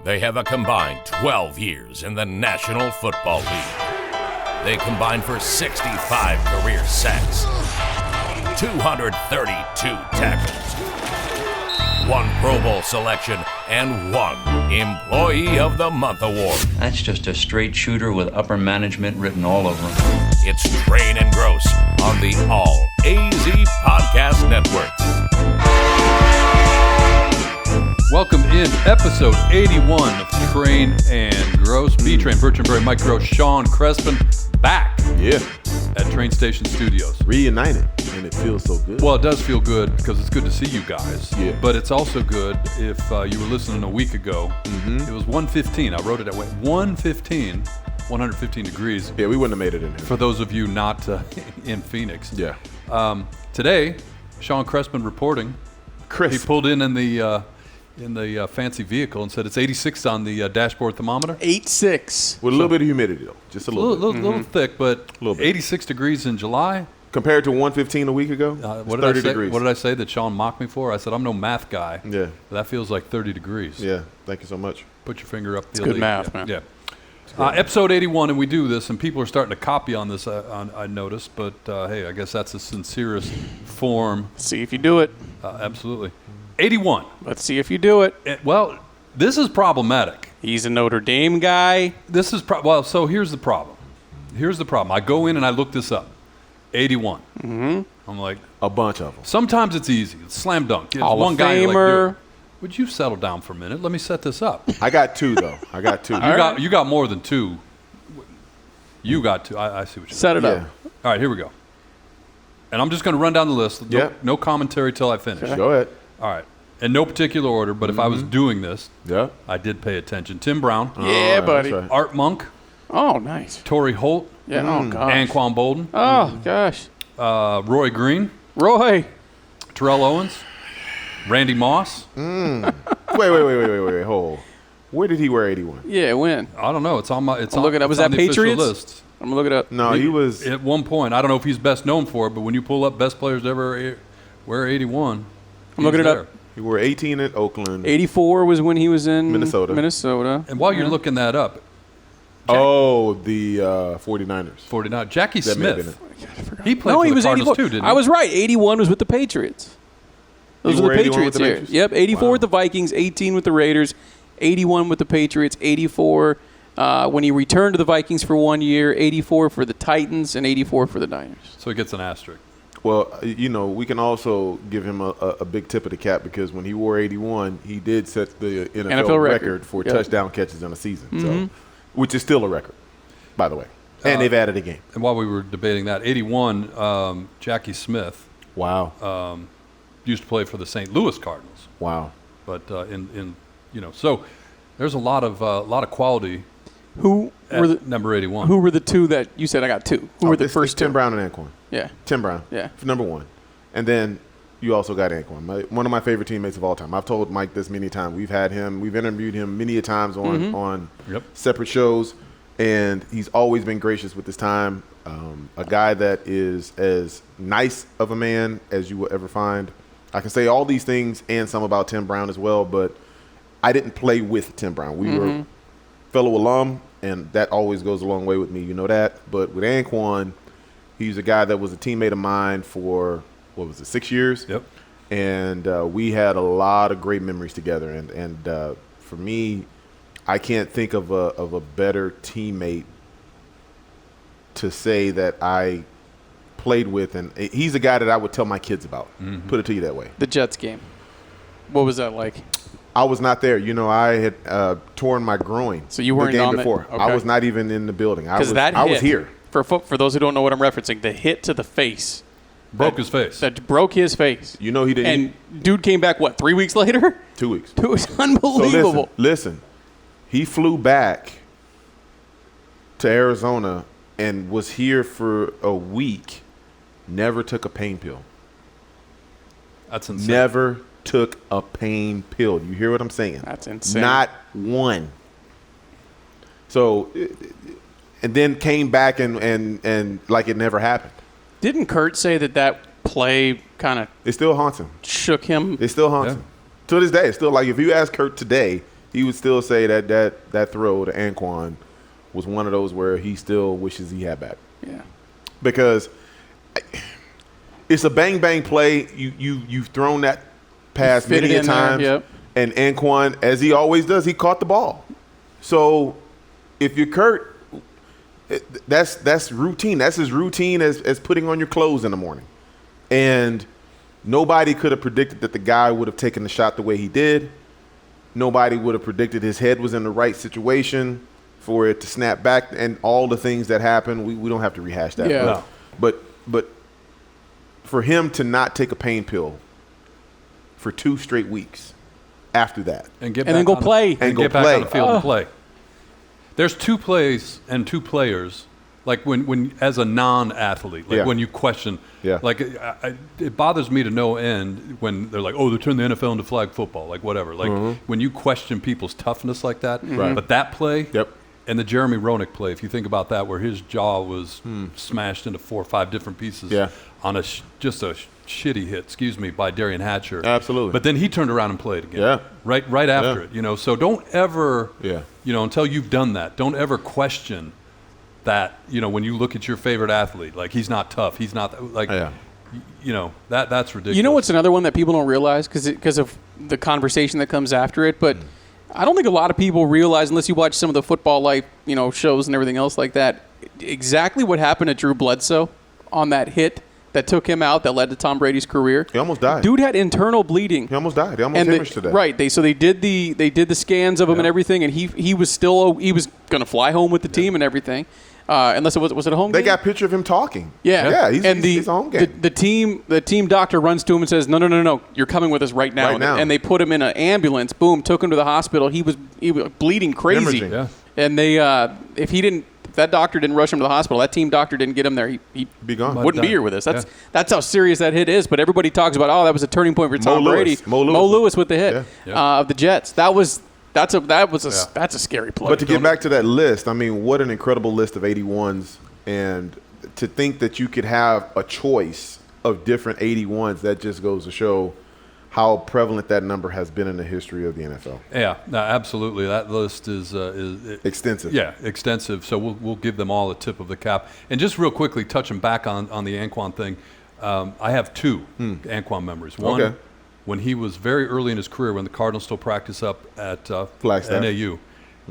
They have a combined 12 years in the National Football League. They combined for 65 career sacks, 232 tackles, 1 Pro Bowl selection, and 1 Employee of the Month award. That's just a straight shooter with upper management written all over him. It's Train and Grose on the All AZ Podcast Network. Welcome in episode 81 of Train and Grose. B-Train, Bertrand Berry, Mike Grose, Sean Crespin, back at Train Station Studios. Reunited, and it feels so good. Well, it does feel good because it's good to see you guys. Yeah. But it's also good if you were listening a week ago. Mm-hmm. It was 115. I wrote it at 115, 115 degrees. Yeah, we wouldn't have made it in here. For those of you not in Phoenix. Yeah. Today, Sean Crespin reporting. Chris. He pulled in the fancy vehicle and said it's 86 on the dashboard thermometer. 86. With a little bit of humidity, though. Just a little bit. Little thick, but 86 degrees in July. Compared to 115 a week ago, what 30 did I say? degrees. What did I say that Sean mocked me for? I said, I'm no math guy. Yeah. That feels like 30 degrees. Yeah, thank you so much. Put your finger up. It's good math, man. Yeah. Episode 81, and we do this, and people are starting to copy on this, I noticed. But, hey, I guess that's the sincerest form. See if you do it. Absolutely. 81. Let's see if you do it. Well, this is problematic. He's a Notre Dame guy. This is so here's the problem. I go in and I look this up. 81. Mm-hmm. I'm like, a bunch of them. Sometimes it's easy. It's slam dunk. It's Hall one of guy you're like, Famer. dude, would you settle down for a minute? Let me set this up. I got 2, though. You got more than 2. You got 2. I see what you're saying. Set it up. All right, here we go. And I'm just going to run down the list. No commentary till I finish. Okay. Go ahead. All right. In no particular order, but if I was doing this, Yeah. I did pay attention. Tim Brown. Yeah, buddy. that's right. Art Monk. Oh, nice. Torrey Holt. Yeah. Oh, gosh. Anquan Bolden. Oh, gosh. Roy Green. Roy. Terrell Owens. Randy Moss. Wait. Hold. Where did he wear 81? Yeah, when? I don't know. It's on my. It's I'm on, looking up. it's Was on that the official Patriots? list. I'm going to look it up. No, he was. At one point. I don't know if he's best known for it, but when you pull up best players to ever wear 81, I'm looking it up. He wore 18 at Oakland. 84 was when he was in Minnesota. And while you're looking that up, the 49ers. 49. Jackie That may have Smith. been He played No, for he the was Cardinals 84. too, didn't he? I was right. 81 was with the Patriots. Those He were wore the 81 with Patriots the here. Patriots? Yep, 84 Wow. with the Vikings, 18 with the Raiders, 81 with the Patriots, 84 when he returned to the Vikings for 1 year, 84 for the Titans, and 84 for the Niners. So he gets an asterisk. Well, we can also give him a big tip of the cap because when he wore 81, he did set the NFL record for touchdown catches in a season, so which is still a record, by the way. And they've added a game. And while we were debating that, 81, Jackie Smith Wow. used to play for the St. Louis Cardinals. Wow. But so there's a lot of quality. Who at were the number 81? Who were the 2 that you said? I got 2. Who were the first 2? Tim Brown and Anquan. Yeah. Tim Brown. Yeah. For number 1. And then you also got Anquan, one of my favorite teammates of all time. I've told Mike this many times. We've interviewed him many a times on separate shows, and he's always been gracious with his time. A guy that is as nice of a man as you will ever find. I can say all these things and some about Tim Brown as well, but I didn't play with Tim Brown. We were fellow alum, and that always goes a long way with me. You know that. But with Anquan, he's a guy that was a teammate of mine for, 6 years? Yep. And we had a lot of great memories together. And for me, I can't think of a better teammate to say that I played with. And he's a guy that I would tell my kids about, put it to you that way. The Jets game. What was that like? I was not there. I had torn my groin. So you weren't the game on before. Okay. I was not even in the building. I Because was here. For those who don't know what I'm referencing, the hit to the face. Broke his face. That broke his face. He didn't. And dude came back, 3 weeks later? 2 weeks. It was unbelievable. So listen. He flew back to Arizona and was here for a week. Never took a pain pill. That's insane. Never took a pain pill. You hear what I'm saying? That's insane. Not one. So, and then came back and like it never happened. Didn't Kurt say that play kind of It still haunts him. shook him? It still haunts him. To this day, it's still like if you ask Kurt today, he would still say that throw to Anquan was one of those where he still wishes he had back. Yeah. Because it's a bang play. You've thrown that pass many a times, yep. and Anquan, as he always does, he caught the ball. So if you're Kurt, that's routine. That's as routine as putting on your clothes in the morning. And nobody could have predicted that the guy would have taken the shot the way he did. Nobody would have predicted his head was in the right situation for it to snap back and all the things that happened. We don't have to rehash that. Yeah. No. But for him to not take a pain pill for 2 straight weeks after that. And then go play. And get back on the field and play. There's 2 plays and 2 players, like when as a non-athlete, like when you question, like it bothers me to no end when they're like, oh, they're turning the NFL into flag football, like whatever. Like when you question people's toughness like that. Right. But that play Yep. and the Jeremy Roenick play, if you think about that, where his jaw was smashed into 4 or 5 different pieces on just a shitty hit, by Darian Hatcher. Absolutely. But then he turned around and played again. Yeah. Right after it, So don't ever, Yeah. Until you've done that, don't ever question that, when you look at your favorite athlete, like he's not tough, he's not like, that's ridiculous. You know what's another one that people don't realize because of the conversation that comes after it, but I don't think a lot of people realize, unless you watch some of the Football Life, shows and everything else like that, exactly what happened to Drew Bledsoe on that hit that took him out, that led to Tom Brady's career. He almost died. Dude had internal bleeding. He almost died. He almost hemorrhaged to death. Right. They did the scans of him and everything, and he was still he was going to fly home with the team and everything. Unless it was it a home game? They got a picture of him talking. Yeah. He's a home game. The team doctor runs to him and says, no, you're coming with us right now. And they put him in an ambulance. Boom, took him to the hospital. He was bleeding crazy. Hemorrhaging. Yeah. And they if that doctor didn't rush him to the hospital, that team doctor didn't get him there, he'd be gone. Wouldn't be here with us. That's how serious that hit is. But everybody talks about, that was a turning point for Tom Brady. Mo Lewis with the hit of the Jets. That's a scary play. But to get back to that list, I mean, what an incredible list of 81s, and to think that you could have a choice of different 81s, that just goes to show how prevalent that number has been in the history of the NFL. Yeah, no, absolutely. That list is extensive. Yeah, extensive. So we'll give them all a tip of the cap. And just real quickly, touching back on the Anquan thing, I have 2 Anquan memories. One, when he was very early in his career, when the Cardinals still practice up at Flagstaff. NAU,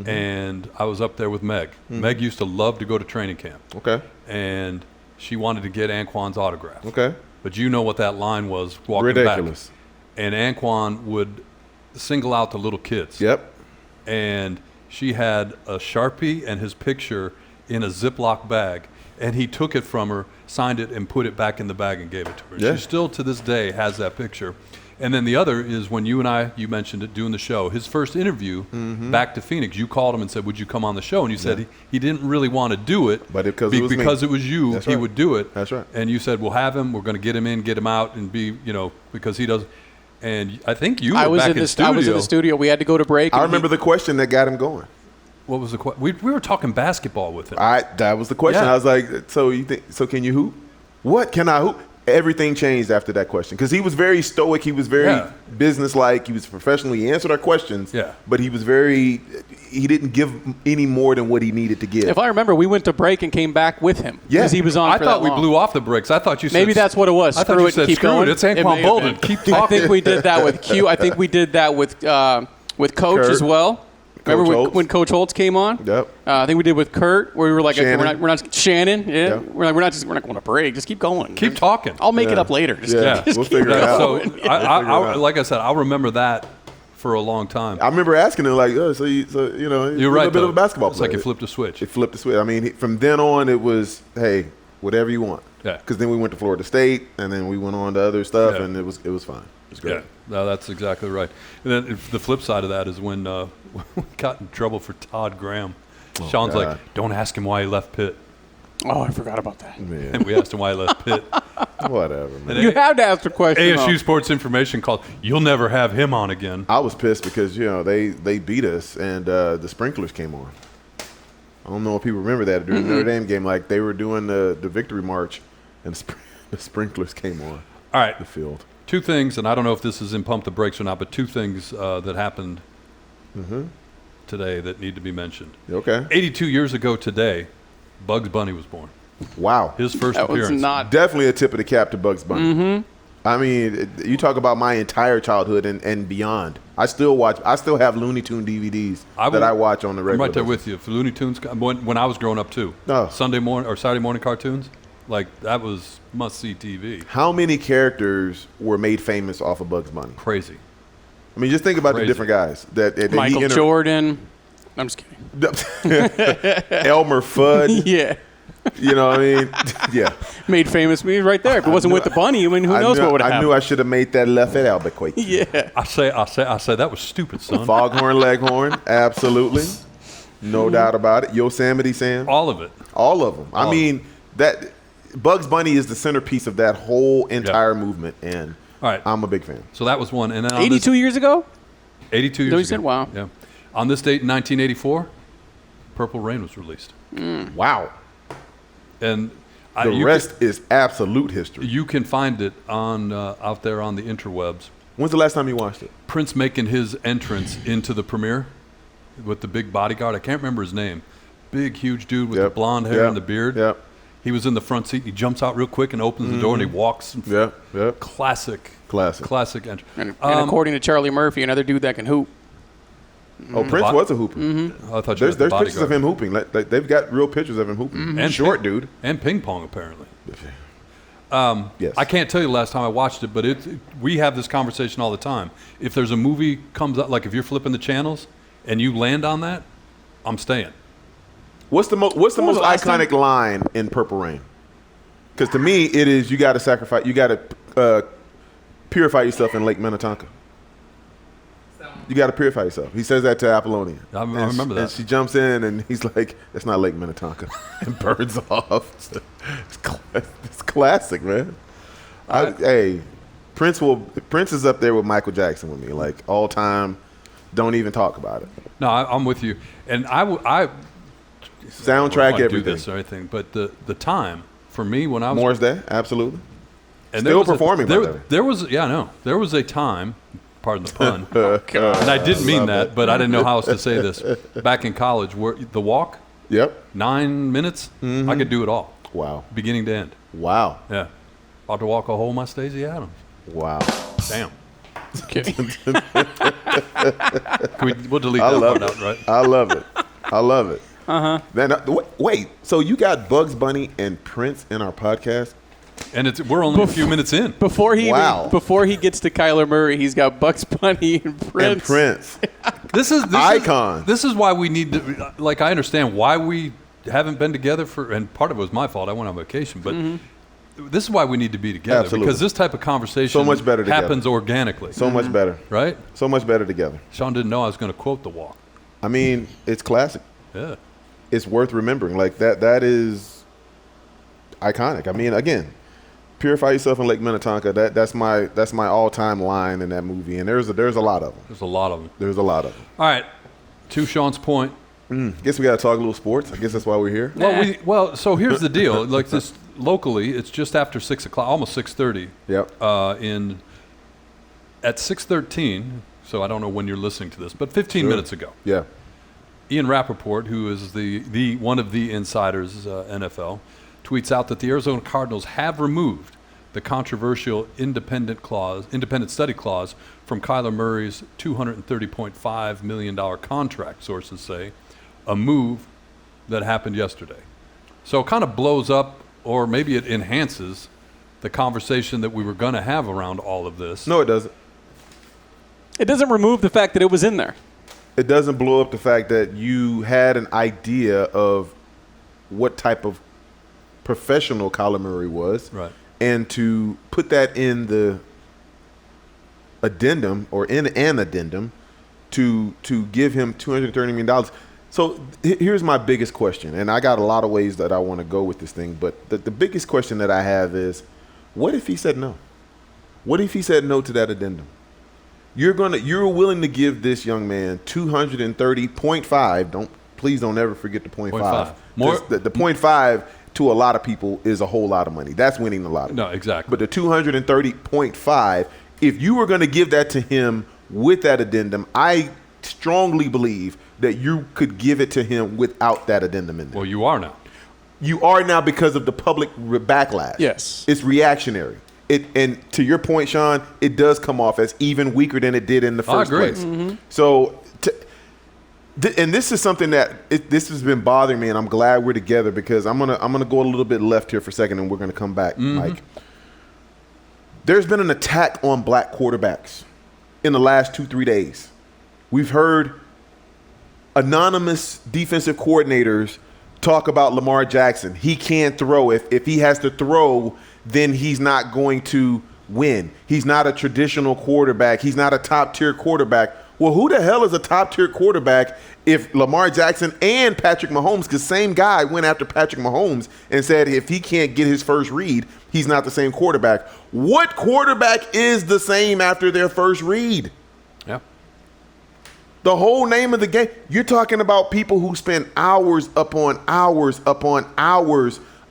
and I was up there with Meg. Meg used to love to go to training camp. Okay. And she wanted to get Anquan's autograph. Okay. But you know what that line was walking Ridiculous. back. And Anquan would single out the little kids. Yep. And she had a Sharpie and his picture in a Ziploc bag, and he took it from her, signed it, and put it back in the bag and gave it to her. Yeah. She still, to this day, has that picture. And then the other is when you mentioned it, doing the show, his first interview back to Phoenix, you called him and said, would you come on the show? And you said he didn't really want to do it. But because it was you, That's he right. would do it. That's right. And you said, we'll have him. We're going to get him in, get him out, and be, because he does. And I think you were back in the studio. I was in the studio. We had to go to break. I remember the question that got him going. What was the question? We were talking basketball with him. That was the question. Yeah. I was like, so can you hoop? What can I hoop? Everything changed after that question because he was very stoic. He was very businesslike. He was professional. He answered our questions. Yeah. But he didn't give any more than what he needed to give. If I remember, we went to break and came back with him because he was on. I thought we blew off the brecks. I thought you said maybe that's what it was. I thought you said keep screw going. it. It's Anquan Bolden. Keep talking. I think we did that with Q. I think we did that with Coach Kurt. as well. Remember when Coach Holtz came on? Yep. I think we did with Kurt, where we were like, Shannon. we're not Shannon. Yeah. Yep. We're not going to break. Just keep going. Keep talking. I'll make it up later. Just we'll figure it out. So like I said, I'll remember that for a long time. I remember asking him like, you're right, a bit of a basketball It's player. like you flipped a switch. It flipped the switch. I mean, from then on, it was, hey, whatever you want. Yeah. Because then we went to Florida State, and then we went on to other stuff, and it was fine. It was great. Yeah, no, that's exactly right. And then the flip side of that is when we got in trouble for Todd Graham. Sean's God. like, don't ask him why he left Pitt. Oh, I forgot about that. Man. And we asked him why he left Pitt. Whatever, man. You have to ask the question. ASU Sports Information called, you'll never have him on again. I was pissed because, they beat us, and the sprinklers came on. I don't know if people remember that during the Notre Dame game. Like, they were doing the victory march, and the sprinklers came on All right. the field. 2 things, and I don't know if this is in Pump the Brakes or not, but 2 things that happened today that need to be mentioned. Okay. 82 years ago today, Bugs Bunny was born. Wow. His first That was appearance. not Definitely a tip of the cap to Bugs Bunny. I mean, you talk about my entire childhood and beyond. I still have Looney Tune DVDs that I watch on the regular I'm right there basis. with you. For Looney Tunes, when I was growing up too. Oh. Sunday morning or Saturday morning cartoons, like that was must-see TV. How many characters were made famous off of Bugs Bunny? Crazy. I mean, just think about Crazy. the different guys that Michael Jordan. I'm just kidding. Elmer Fudd. Yeah. You know what I mean? Yeah. Made famous me right there. If it wasn't with the bunny, I mean, who knows what would have I happened? knew I should have made that left at Albuquerque. Yeah. I say that was stupid, son. Foghorn Leghorn, absolutely. No doubt about it. Yosemite Sam. All of it. All of them. I mean, that Bugs Bunny is the centerpiece of that whole entire movement, and All right. I'm a big fan. So that was one. And then on 82 years ago? 82 years So ago. you said, wow. Yeah. On this date in 1984, Purple Rain was released. Wow. And The rest is absolute history. you can find it on out there on the interwebs. When's the last time you watched it? Prince making his entrance into the premiere with the big bodyguard. I can't remember his name. Big, huge dude with the blonde hair and the beard. Yep. He was in the front seat. He jumps out real quick and opens the door and he walks. Yep. Yep. Classic entrance. And according to Charlie Murphy, another dude that can hoop. Oh, Prince was a hooper. I thought you There's meant the pictures of bodyguard. him hooping. Like, they've got real pictures of him hooping. And Short dude. And ping pong, apparently. Yes. I can't tell you the last time I watched it, but we have this conversation all the time. If there's a movie comes up, like if you're flipping the channels and you land on that, I'm staying. What's the most iconic line in Purple Rain? Because to me, it is you got to sacrifice. You got to purify yourself in Lake Minnetonka. You got to purify yourself. He says that to Apollonia. I remember that. And she jumps in, and he's like, "That's not Lake Minnetonka," and burns off. It's classic, man. Hey, Prince is up there with Michael Jackson with me, like all time. Don't even talk about it. No, I'm with you. And I Soundtrack, do everything. this or anything, but the time for me when I was Morris Day, absolutely. and Still performing, by the way. there was a time, pardon the pun, and I didn't mean that, but I didn't know how else to say this. Back in college, where the walk, Yep. 9 minutes, I could do it all, Wow. beginning to end. Wow. Yeah, about to walk a hole, my Stacey Adams. Wow. Damn. Okay. We'll delete I that love part it. out, right? I love it. I love it. Then wait. So you got Bugs Bunny and Prince in our podcast? And we're only a few minutes in. Before he Wow. before he gets to Kyler Murray, he's got Bugs Bunny and Prince. And Prince. This is Icon. This is why we need to. Like, I understand why we haven't been together and part of it was my fault. I went on vacation, but this is why we need to be together. Absolutely. Because this type of conversation So much better together. happens organically. So much better. Right? So much better together. Sean didn't know I was going to quote the walk. I mean, it's classic. Yeah. It's worth remembering. Like that is iconic. I mean, again, purify yourself in Lake Minnetonka. That's my all-time line in that movie. And there's a lot of them. There's a lot of them. There's a lot of them. All right. To Sean's point. Guess we got to talk a little sports. I guess that's why we're here. Well, so here's the deal. Like this locally, it's just after 6 o'clock, almost 6:30. Yep. At 6:13. So I don't know when you're listening to this, but 15 minutes ago. Yeah. Ian Rappaport, who is the one of the insiders, NFL, tweets out that the Arizona Cardinals have removed the controversial independent study clause from Kyler Murray's $230.5 million contract, sources say, a move that happened yesterday. So it kind of blows up, or maybe it enhances the conversation that we were going to have around all of this. No, it doesn't. It doesn't remove the fact that it was in there. It doesn't blow up the fact that you had an idea of what type of professional Kyler Murray was. Right. And to put that in the addendum or in an addendum to give him $230 million. So here's my biggest question, and I got a lot of ways that I want to go with this thing, but the biggest question that I have is, what if he said no? What if he said no to that addendum? You're willing to give this young man 230.5. Please don't ever forget the 0.5. More the 0.5 to a lot of people is a whole lot of money. That's winning the lottery. No, exactly. But the 230.5, if you were going to give that to him with that addendum, I strongly believe that you could give it to him without that addendum in there. Well, you are now. You are now because of the public backlash. Yes. It's reactionary. And to your point, Sean, it does come off as even weaker than it did in the first place. Mm-hmm. So, and this is something that this has been bothering me, and I'm glad we're together because I'm gonna go a little bit left here for a second, and we're gonna come back, Mike. There's been an attack on black quarterbacks in the last 2-3 days. We've heard anonymous defensive coordinators talk about Lamar Jackson. He can't throw. If he has to throw, then he's not going to win. He's not a traditional quarterback. He's not a top-tier quarterback. Well, who the hell is a top-tier quarterback if Lamar Jackson and Patrick Mahomes, because same guy went after Patrick Mahomes and said if he can't get his first read, he's not the same quarterback. What quarterback is the same after their first read? Yeah. The whole name of the game, you're talking about people who spend hours upon hours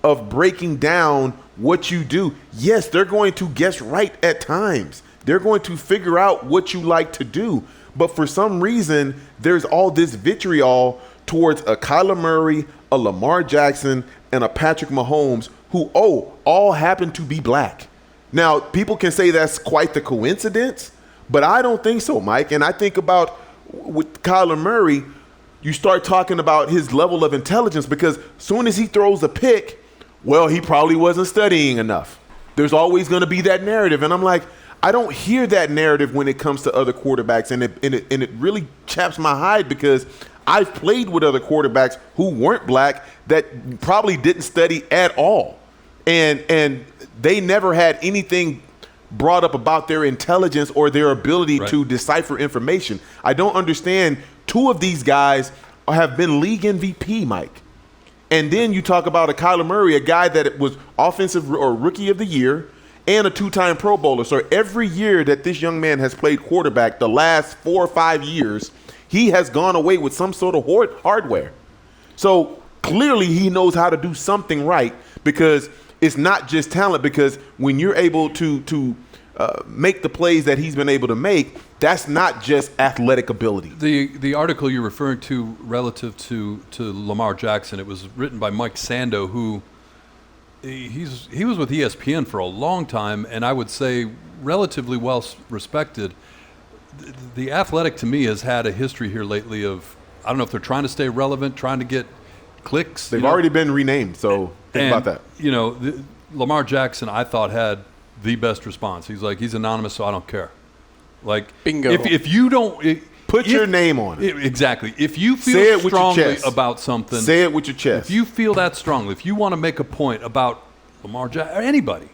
of breaking down what you do. Yes, they're going to guess right at times. They're going to figure out what you like to do. But for some reason, there's all this vitriol towards a Kyler Murray, a Lamar Jackson, and a Patrick Mahomes who, all happen to be black. Now, people can say that's quite the coincidence, but I don't think so, Mike. And I think about with Kyler Murray, you start talking about his level of intelligence because as soon as he throws a pick, well, he probably wasn't studying enough. There's always going to be that narrative. And I'm like, I don't hear that narrative when it comes to other quarterbacks. And it really chaps my hide because I've played with other quarterbacks who weren't black that probably didn't study at all. And they never had anything brought up about their intelligence or their ability to decipher information. I don't understand. Two of these guys have been league MVP, Mike. And then you talk about a Kyler Murray, a guy that was offensive or rookie of the year and a 2-time Pro Bowler. So every year that this young man has played quarterback, the last 4 or 5 years, he has gone away with some sort of hardware. So clearly he knows how to do something right because it's not just talent, because when you're able to make the plays that he's been able to make, that's not just athletic ability. The article you're referring to relative to Lamar Jackson, it was written by Mike Sando, who he was with ESPN for a long time, and I would say relatively well respected. The Athletic, to me, has had a history here lately of, I don't know if they're trying to stay relevant, trying to get clicks. They've already been renamed, so think about that. You know, Lamar Jackson, I thought, had the best response. He's like, he's anonymous, so I don't care. Like, bingo. If you don't put your name on it. Exactly. If you feel strongly about something, say it with your chest. If you feel that strongly, if you want to make a point about Lamar Jackson or anybody,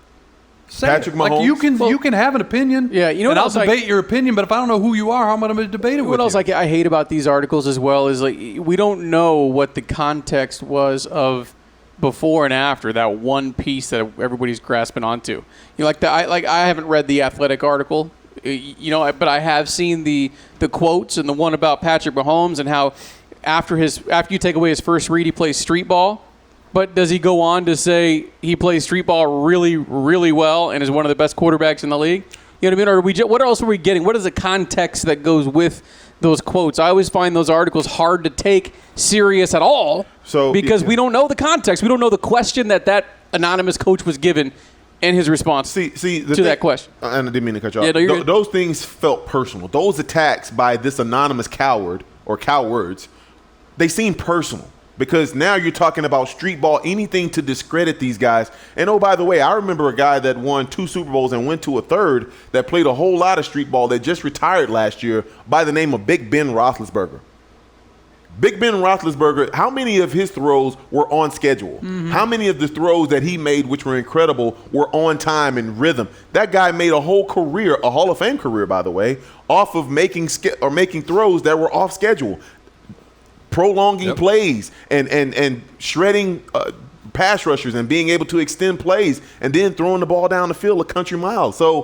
say Patrick it. Mahomes. Like you can have an opinion. Yeah, you know and what I'll debate your opinion, but if I don't know who you are, how am I going to debate it with you? What else I hate about these articles as well is like we don't know what the context was of before and after that one piece that everybody's grasping onto. You know, I haven't read the Athletic article, but I have seen the quotes and the one about Patrick Mahomes and how after you take away his first read, he plays street ball. But does he go on to say he plays street ball really, really well and is one of the best quarterbacks in the league? You know what I mean? Or what else are we getting? What is the context that goes with those quotes? I always find those articles hard to take serious at all because we don't know the context. We don't know the question that anonymous coach was given and his response to that question. And I didn't mean to cut you off. Those things felt personal. Those attacks by this anonymous coward or cowards, they seem personal. Because now you're talking about street ball, anything to discredit these guys. And, oh, by the way, I remember a guy that won 2 Super Bowls and went to a third that played a whole lot of street ball that just retired last year by the name of Big Ben Roethlisberger. Big Ben Roethlisberger, how many of his throws were on schedule? Mm-hmm. How many of the throws that he made, which were incredible, were on time and rhythm? That guy made a whole career, a Hall of Fame career, by the way, off of making throws that were off schedule. Prolonging plays and shredding pass rushers and being able to extend plays and then throwing the ball down the field a country mile. So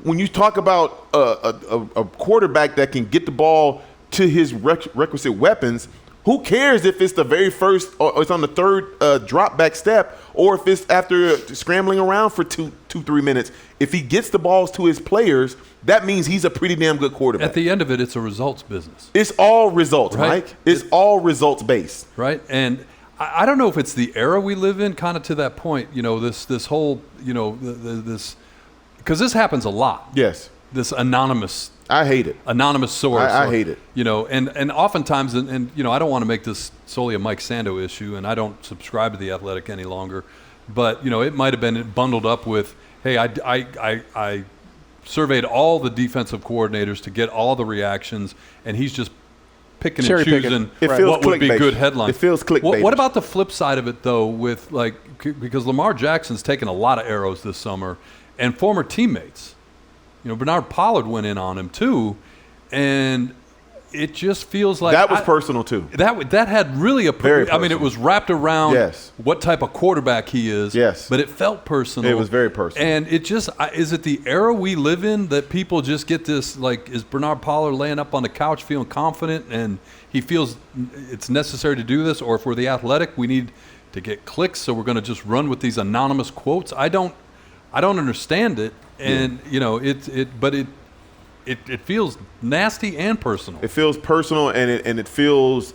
when you talk about a quarterback that can get the ball to his requisite weapons, Who cares if it's the very first or it's on the third drop back step or if it's after scrambling around for 2-3 minutes? If he gets the balls to his players, that means he's a pretty damn good quarterback. At the end of it, it's a results business. It's all results, right? Mike. It's all results based. Right. And I don't know if it's the era we live in, kind of to that point, this whole, this, because this happens a lot. Yes. This anonymous. I hate it. Anonymous source. I hate it. And oftentimes, and I don't want to make this solely a Mike Sando issue, and I don't subscribe to The Athletic any longer, but, it might have been bundled up with, hey, I surveyed all the defensive coordinators to get all the reactions, and he's just picking and choosing what would be good headlines. It feels clickbait. What about the flip side of it, though, with because Lamar Jackson's taken a lot of arrows this summer, and former teammates. Bernard Pollard went in on him too, and it just feels like that was personal too. That had really a very personal. I mean, it was wrapped around what type of quarterback he is. Yes, but it felt personal. It was very personal. And it just is it the era we live in that people just get this is Bernard Pollard laying up on the couch feeling confident and he feels it's necessary to do this, or if we're The Athletic, we need to get clicks, so we're going to just run with these anonymous quotes. I don't understand it. And it feels nasty and personal. It feels personal, and it feels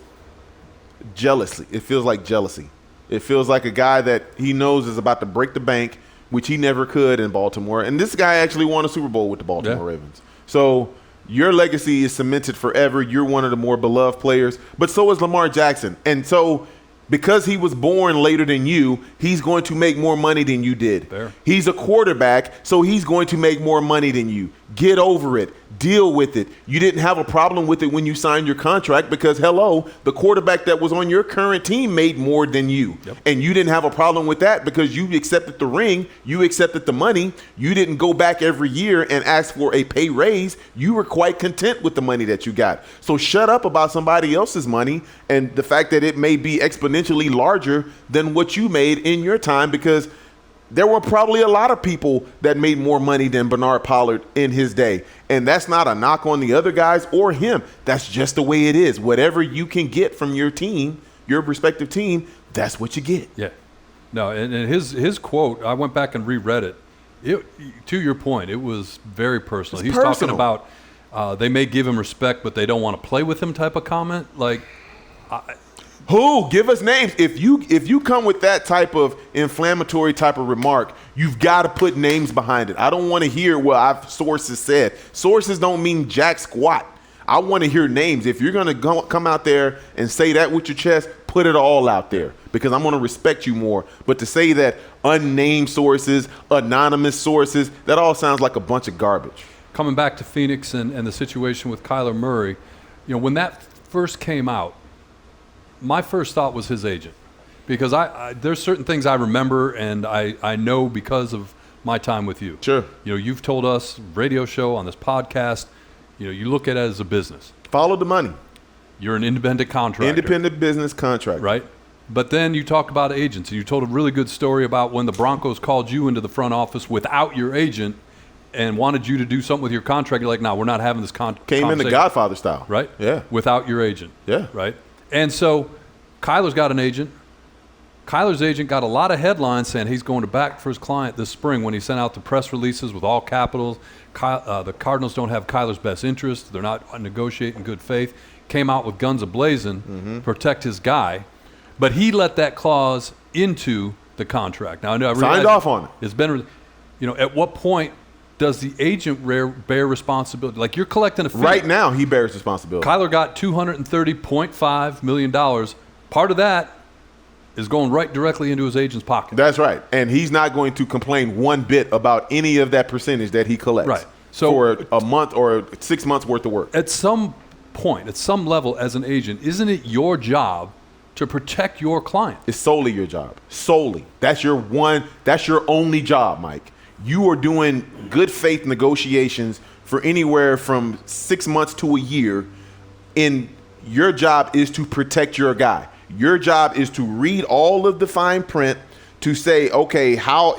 jealousy. It feels like jealousy. It feels like a guy that he knows is about to break the bank, which he never could in Baltimore. And this guy actually won a Super Bowl with the Baltimore Ravens. So your legacy is cemented forever. You're one of the more beloved players, but so is Lamar Jackson. And so because he was born later than you, he's going to make more money than you did. Fair. He's a quarterback, so he's going to make more money than you. Get over it. Deal with it. You didn't have a problem with it when you signed your contract because, hello, the quarterback that was on your current team made more than you. Yep. And you didn't have a problem with that because you accepted the ring. You accepted the money. You didn't go back every year and ask for a pay raise. You were quite content with the money that you got. So shut up about somebody else's money and the fact that it may be exponentially larger than what you made in your time, because there were probably a lot of people that made more money than Bernard Pollard in his day. And that's not a knock on the other guys or him. That's just the way it is. Whatever you can get from your team, your respective team, that's what you get. Yeah. No, and his quote, I went back and reread it. To your point, it was very personal. He's talking about they may give him respect, but they don't want to play with him type of comment. Who? Give us names. If you come with that type of inflammatory type of remark, you've got to put names behind it. I don't want to hear what sources said. Sources don't mean jack squat. I want to hear names. If you're going to come out there and say that with your chest, put it all out there because I'm going to respect you more. But to say that unnamed sources, anonymous sources, that all sounds like a bunch of garbage. Coming back to Phoenix and the situation with Kyler Murray, when that first came out, my first thought was his agent, because there's certain things I remember and I know because of my time with you. Sure. You've told us radio show on this podcast, you look at it as a business. Follow the money. You're an independent contractor. Independent business contractor. Right. But then you talk about agents, and you told a really good story about when the Broncos called you into the front office without your agent and wanted you to do something with your contract. You're like, no, we're not having this conversation. Came in the Godfather style. Right? Yeah. Without your agent. Yeah. Right? And so Kyler's got an agent. Kyler's agent got a lot of headlines saying he's going to back for his client this spring when he sent out the press releases with all capitals. The Cardinals don't have Kyler's best interest. They're not negotiating good faith. Came out with guns a-blazing, protect his guy. But he let that clause into the contract. Now, I know signed off on it. It's been, at what point does the agent bear responsibility? Like, you're collecting a fee. Right now, he bears responsibility. Kyler got $230.5 million. Part of that is going right directly into his agent's pocket. That's right. And he's not going to complain one bit about any of that percentage that he collects. Right. So for a month or 6 months worth of work. At some point, at some level as an agent, isn't it your job to protect your client? It's solely your job. Solely. That's your only job, Mike. You are doing good faith negotiations for anywhere from 6 months to a year. And your job is to protect your guy. Your job is to read all of the fine print to say, okay, how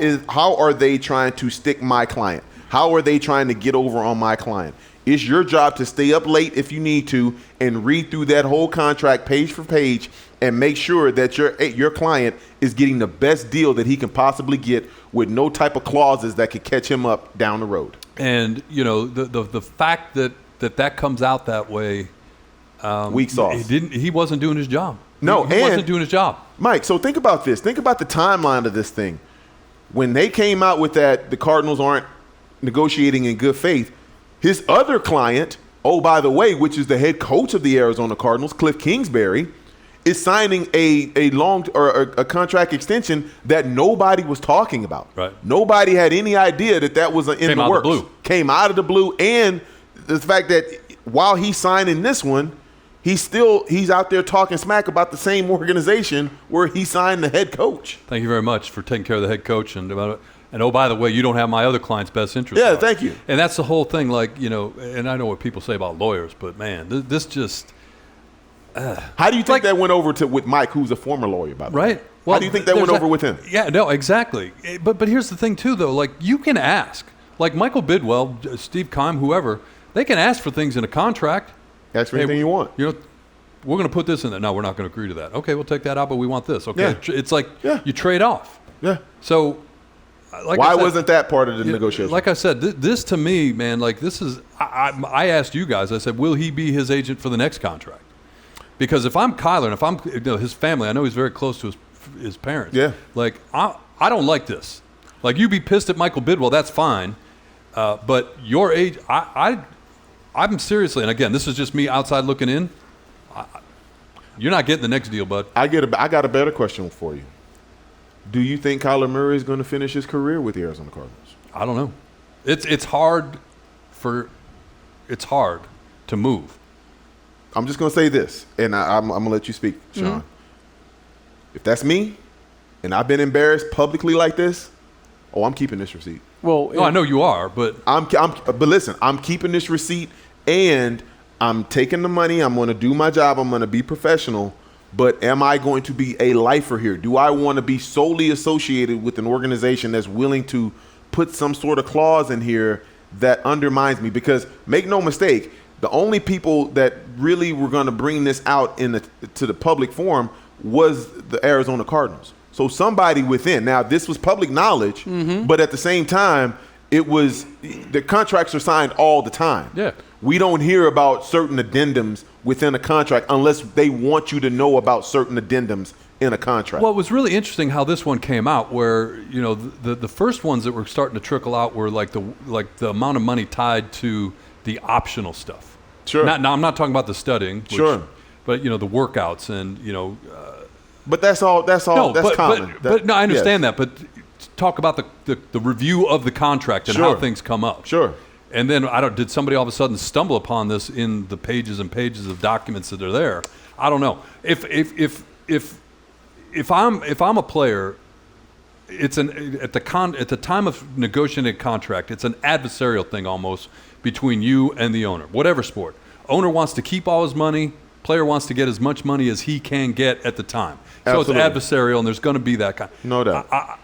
are they trying to stick my client? How are they trying to get over on my client? It's your job to stay up late if you need to and read through that whole contract page for page and make sure that your client is getting the best deal that he can possibly get with no type of clauses that could catch him up down the road. And, the fact that comes out that way, weak sauce. He wasn't doing his job. No, he wasn't doing his job. Mike, so think about this. Think about the timeline of this thing. When they came out with that, the Cardinals aren't negotiating in good faith. His other client, oh, by the way, which is the head coach of the Arizona Cardinals, Cliff Kingsbury, is signing a contract extension that nobody was talking about. Right. Nobody had any idea that was in the works. Came out of the blue. And the fact that while he's signing this one, he's out there talking smack about the same organization where he signed the head coach. Thank you very much for taking care of the head coach. And oh, by the way, you don't have my other client's best interest. Yeah, thank you. And that's the whole thing, and I know what people say about lawyers, but, man, this just how do you think that went over with Mike, who's a former lawyer, by the way? Right. Well, how do you think that went over with him? Yeah, no, exactly. But here's the thing, too, though. You can ask. Michael Bidwell, Steve Keim, whoever, they can ask for things in a contract. Ask for anything you want. We're going to put this in there. No, we're not going to agree to that. Okay, we'll take that out, but we want this. Okay, yeah. It's you trade off. Yeah. So, why wasn't that part of the negotiation? Like I said, this to me, man, this is. I asked you guys. I said, will he be his agent for the next contract? Because if I'm Kyler and if I'm his family, I know he's very close to his parents. Yeah. I don't like this. You be pissed at Michael Bidwell, that's fine. But your age, I'm seriously, and again, this is just me outside looking in. You're not getting the next deal, bud. I got a better question for you. Do you think Kyler Murray is going to finish his career with the Arizona Cardinals? I don't know. It's hard to move. I'm just going to say this, and I'm going to let you speak, Sean. Mm-hmm. If that's me, and I've been embarrassed publicly like this, I'm keeping this receipt. Well, I know you are, but but listen, I'm keeping this receipt, and I'm taking the money. I'm going to do my job. I'm going to be professional. But am I going to be a lifer here? Do I want to be solely associated with an organization that's willing to put some sort of clause in here that undermines me? Because make no mistake, the only people that really were going to bring this out to the public forum was the Arizona Cardinals. So somebody within. Now, this was public knowledge, but at the same time, the contracts are signed all the time. Yeah. We don't hear about certain addendums within a contract unless they want you to know about certain addendums in a contract. Well, it was really interesting how this one came out where, the first ones that were starting to trickle out were the amount of money tied to the optional stuff. Sure. Now, I'm not talking about the studying. Sure. But, the workouts and, But that's common. But I understand that. But talk about the review of the contract and how things come up. Sure. And then did somebody all of a sudden stumble upon this in the pages and pages of documents that are there? I don't know. If I'm a player, it's at the time of negotiating a contract, it's an adversarial thing almost between you and the owner, whatever sport. Owner wants to keep all his money. Player wants to get as much money as he can get at the time. So Absolutely. It's adversarial, and there's going to be that kind. No doubt.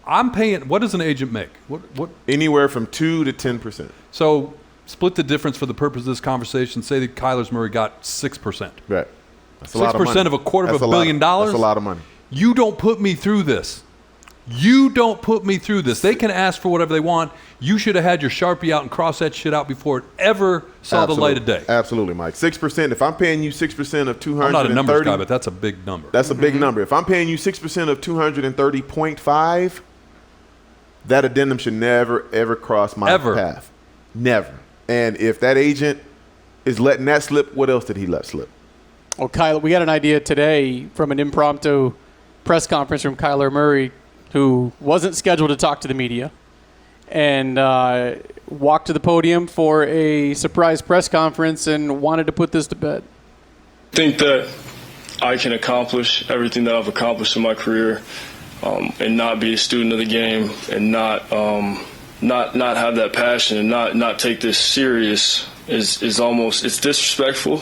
I'm paying. What does an agent make? What? Anywhere from 2 to 10%. So split the difference for the purpose of this conversation. Say that Kyler Murray got 6%. Right. That's a lot of money. 6% of $250 million. That's a lot of money. You don't put me through this. They can ask for whatever they want. You should have had your Sharpie out and cross that shit out before it ever saw the light of day. Absolutely, Mike. 6%. If I'm paying you 6% of 230, I'm not a numbers guy, but that's a big number. That's a big number. If I'm paying you 6% of 230.5, that addendum should never ever cross my path. Never. And if that agent is letting that slip, what else did he let slip? Well, Kyler, we got an idea today from an impromptu press conference from Kyler Murray, who wasn't scheduled to talk to the media, and walked to the podium for a surprise press conference and wanted to put this to bed. I think that I can accomplish everything that I've accomplished in my career and not be a student of the game and not have that passion and not take this serious is almost, it's disrespectful.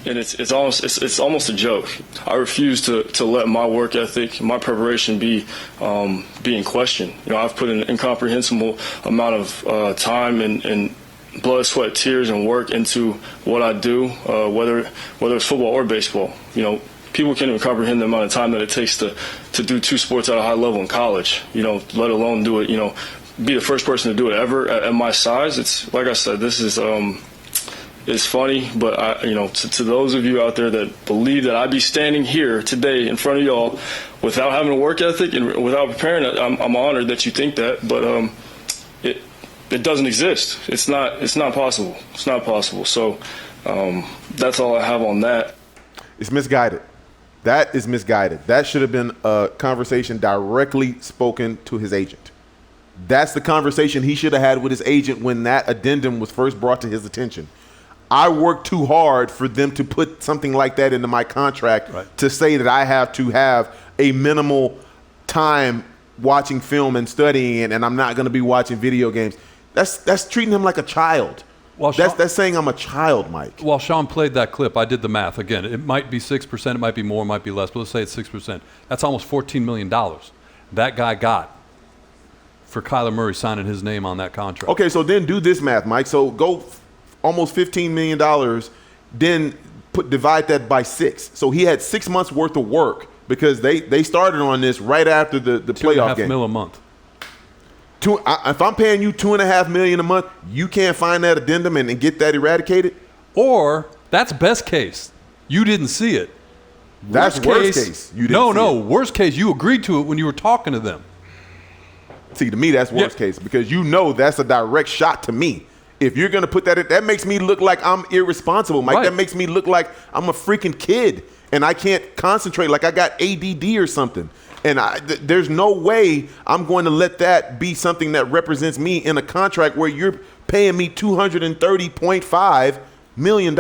And it's almost a joke. I refuse to let my work ethic, my preparation be in question. I've put an incomprehensible amount of time and blood, sweat, tears, and work into what I do, whether it's football or baseball. People can't even comprehend the amount of time that it takes to do two sports at a high level in college, let alone do it, be the first person to do it ever at my size. It's like I said, this is it's funny, but to those of you out there that believe that I'd be standing here today in front of y'all without having a work ethic and without preparing, I'm honored that you think that, but it doesn't exist. It's not possible. It's not possible. So that's all I have on that. It's misguided. That is misguided. That should have been a conversation directly spoken to his agent. That's the conversation he should have had with his agent when that addendum was first brought to his attention. I worked too hard for them to put something like that into my contract to say that I have to have a minimal time watching film and studying, and I'm not going to be watching video games. That's treating him like a child. Well, that's saying I'm a child, Mike. While Sean played that clip, I did the math. Again, it might be 6%, it might be more, it might be less, but let's say it's 6%. That's almost $14 million that guy got for Kyler Murray signing his name on that contract. Okay, so then do this math, Mike. So go almost $15 million, then divide that by 6. So he had 6 months worth of work because they started on this right after the playoff game. $2.5 million a month. If I'm paying you $2.5 million a month, you can't find that addendum and get that eradicated? Or that's best case. You didn't see it. That's worst case. You didn't see it. No. Worst case, you agreed to it when you were talking to them. See, to me, that's worst case because that's a direct shot to me. If you're going to put that in, that makes me look like I'm irresponsible, Mike. Right. That makes me look like I'm a freaking kid and I can't concentrate like I got ADD or something. And there's no way I'm going to let that be something that represents me in a contract where you're paying me $230.5 million.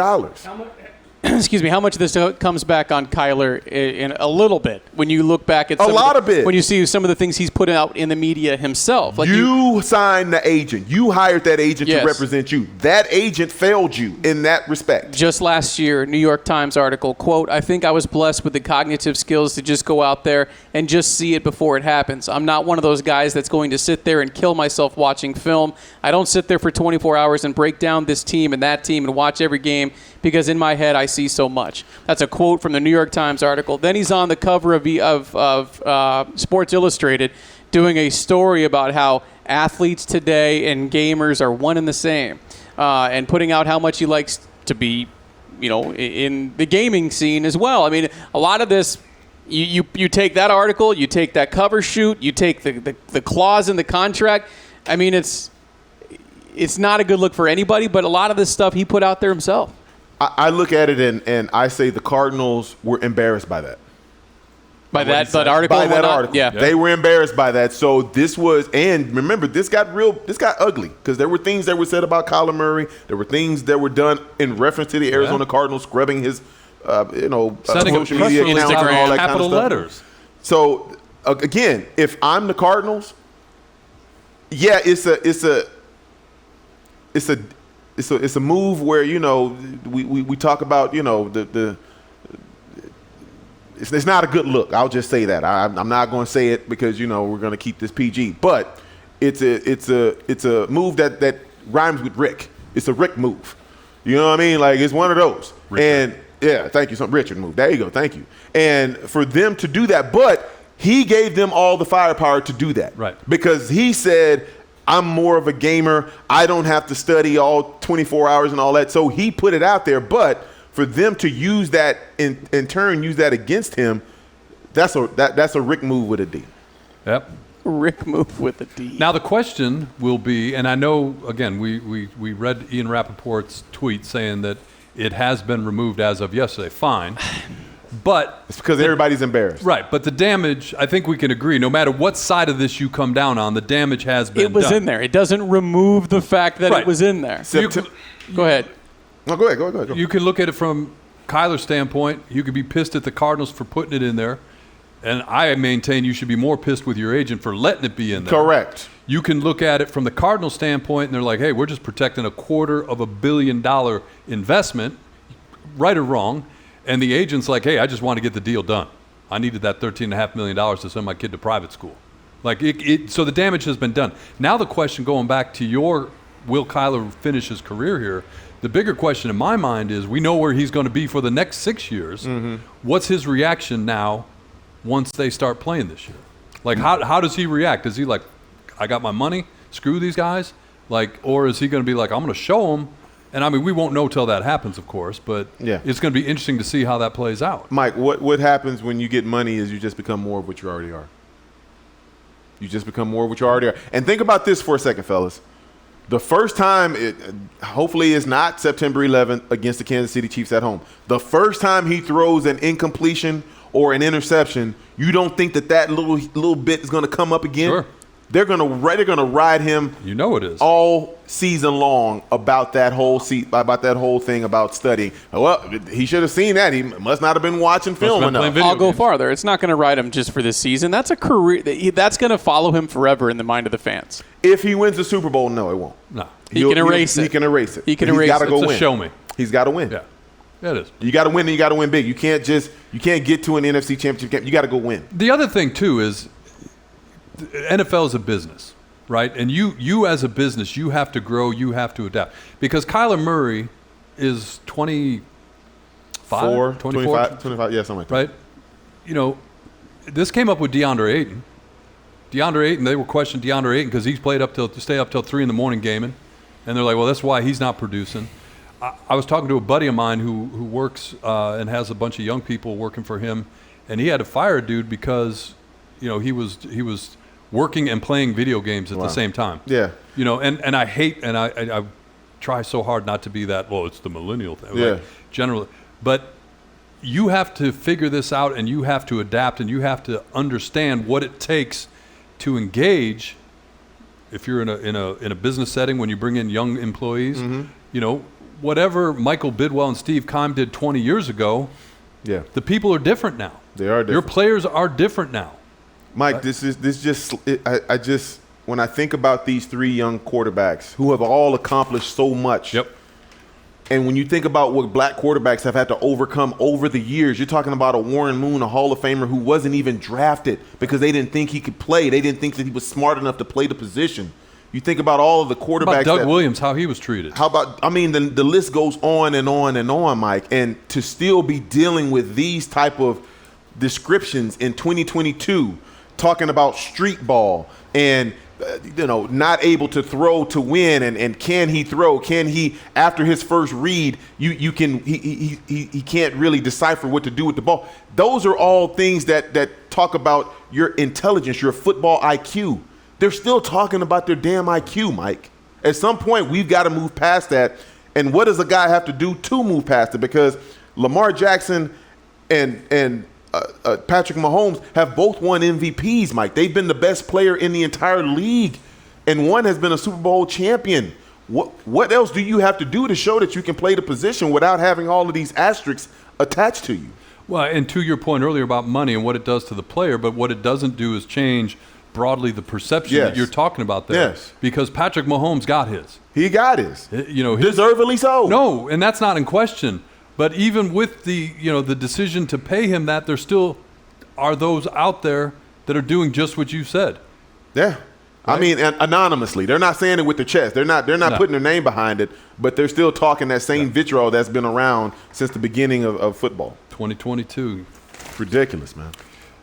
Excuse me, how much of this comes back on Kyler in a little bit when you look back at when you see some of the things he's put out in the media himself? Like you signed the agent. You hired that agent to represent you. That agent failed you in that respect. Just last year, New York Times article, quote, "I think I was blessed with the cognitive skills to just go out there and just see it before it happens. I'm not one of those guys that's going to sit there and kill myself watching film. I don't sit there for 24 hours and break down this team and that team and watch every game because in my head I see so much." That's a quote from the New York Times article. Then he's on the cover of Sports Illustrated doing a story about how athletes today and gamers are one and the same, and putting out how much he likes to be, in the gaming scene as well. I mean, a lot of this, you take that article, you take that cover shoot, you take the clause in the contract. I mean, it's not a good look for anybody, but a lot of this stuff he put out there himself. I look at it and I say the Cardinals were embarrassed by that. By that article? By that article. Yeah. They were embarrassed by that. So this was, and remember, this got ugly because there were things that were said about Kyler Murray. There were things that were done in reference to the Arizona Cardinals scrubbing his, social media accounts and all that capital kind of stuff. Letters. So again, if I'm the Cardinals, it's a move where we talk about it's not a good look. I'll just say that. I'm not going to say it because we're going to keep this PG. But it's a move that rhymes with Rick. It's a Rick move. You know what I mean? Like it's one of those. Richard. And thank you. Some Richard move. There you go. Thank you. And for them to do that, but he gave them all the firepower to do that. Right. Because he said, I'm more of a gamer. I don't have to study all 24 hours and all that. So he put it out there. But for them to use that in turn, use that against him, that's a Rick move with a D. Yep. Rick move with a D. Now the question will be, and I know, again, we read Ian Rappaport's tweet saying that it has been removed as of yesterday. Fine. But it's because everybody's embarrassed. Right, but the damage, I think we can agree, no matter what side of this you come down on, the damage has been done. It was in there. It doesn't remove the fact that it was in there. Go ahead. No, go ahead. You can look at it from Kyler's standpoint. You could be pissed at the Cardinals for putting it in there, and I maintain you should be more pissed with your agent for letting it be in there. Correct. You can look at it from the Cardinals standpoint, and they're like, hey, we're just protecting $250 million investment, right or wrong. And the agent's like, hey, I just want to get the deal done. I needed that $13.5 million to send my kid to private school. So the damage has been done. Now the question, going back to your will Kyler finish his career here? The bigger question in my mind is, we know where he's going to be for the next 6 years. Mm-hmm. What's his reaction now once they start playing this year? Like, how does he react? Is he like, I got my money, screw these guys? Like, or is he going to be like, I'm going to show them? And I mean, we won't know till that happens, of course, but it's going to be interesting to see how that plays out. Mike, what happens when you get money is you just become more of what you already are. You just become more of what you already are. And think about this for a second, fellas. The first time, hopefully it's not September 11th against the Kansas City Chiefs at home. The first time he throws an incompletion or an interception, you don't think that little bit is going to come up again? Sure. They're gonna ride him. You know it is all season long about that whole thing about studying. Well, he should have seen that. He must not have been watching film enough. I'll go farther. It's not going to ride him just for this season. That's a career that's going to follow him forever in the mind of the fans. If he wins the Super Bowl, no, it won't. No, he can erase it. He can erase it. He can erase it. He's got to go win. Show me. He's got to win. Yeah, it is. You got to win, and you got to win big. You can't get to an NFC Championship game. You got to go win. The other thing too is, NFL is a business, right? And you as a business, you have to grow, you have to adapt. Because Kyler Murray is 25, 25, yeah, something like that. Right? You know, this came up with DeAndre Ayton. They were questioning DeAndre Ayton because he's stay up till 3 a.m. gaming. And they're like, well, that's why he's not producing. I was talking to a buddy of mine who works and has a bunch of young people working for him, and he had to fire a dude because, you know, he was working and playing video games at the same time. Yeah. You know, and I hate, and I try so hard not to be that, well, it's the millennial thing. Yeah. Like, generally. But you have to figure this out, and you have to adapt, and you have to understand what it takes to engage. If you're in a business setting, when you bring in young employees, you know, whatever Michael Bidwell and Steve Keim did 20 years ago, the people are different now. They are different. Your players are different now. Mike, I just when I think about these 3 young quarterbacks who have all accomplished so much. Yep. And when you think about what black quarterbacks have had to overcome over the years, you're talking about a Warren Moon, a Hall of Famer who wasn't even drafted because they didn't think he could play. They didn't think that he was smart enough to play the position. You think about all of the quarterbacks. About Doug Williams, how he was treated. The list goes on and on and on, Mike. And to still be dealing with these type of descriptions in 2022, talking about street ball and not able to throw to win, and can he throw? Can he, after his first read, he can't really decipher what to do with the ball. Those are all things that talk about your intelligence, your football IQ. They're still talking about their damn IQ, Mike. At some point, we've got to move past that. And what does a guy have to do to move past it? Because Lamar Jackson and Patrick Mahomes have both won MVPs, Mike. They've been the best player in the entire league, and one has been a Super Bowl champion. What else do you have to do to show that you can play the position without having all of these asterisks attached to you? Well, and to your point earlier about money and what it does to the player, but what it doesn't do is change broadly the perception that you're talking about there. Yes. Because Patrick Mahomes got his. He got his. Deservedly so. No, and that's not in question. But even with the decision to pay him that, there still are those out there that are doing just what you said. Yeah. Right? I mean, anonymously. They're not saying it with their chest. They're not putting their name behind it, but they're still talking that same vitriol that's been around since the beginning of football. 2022. Ridiculous, man.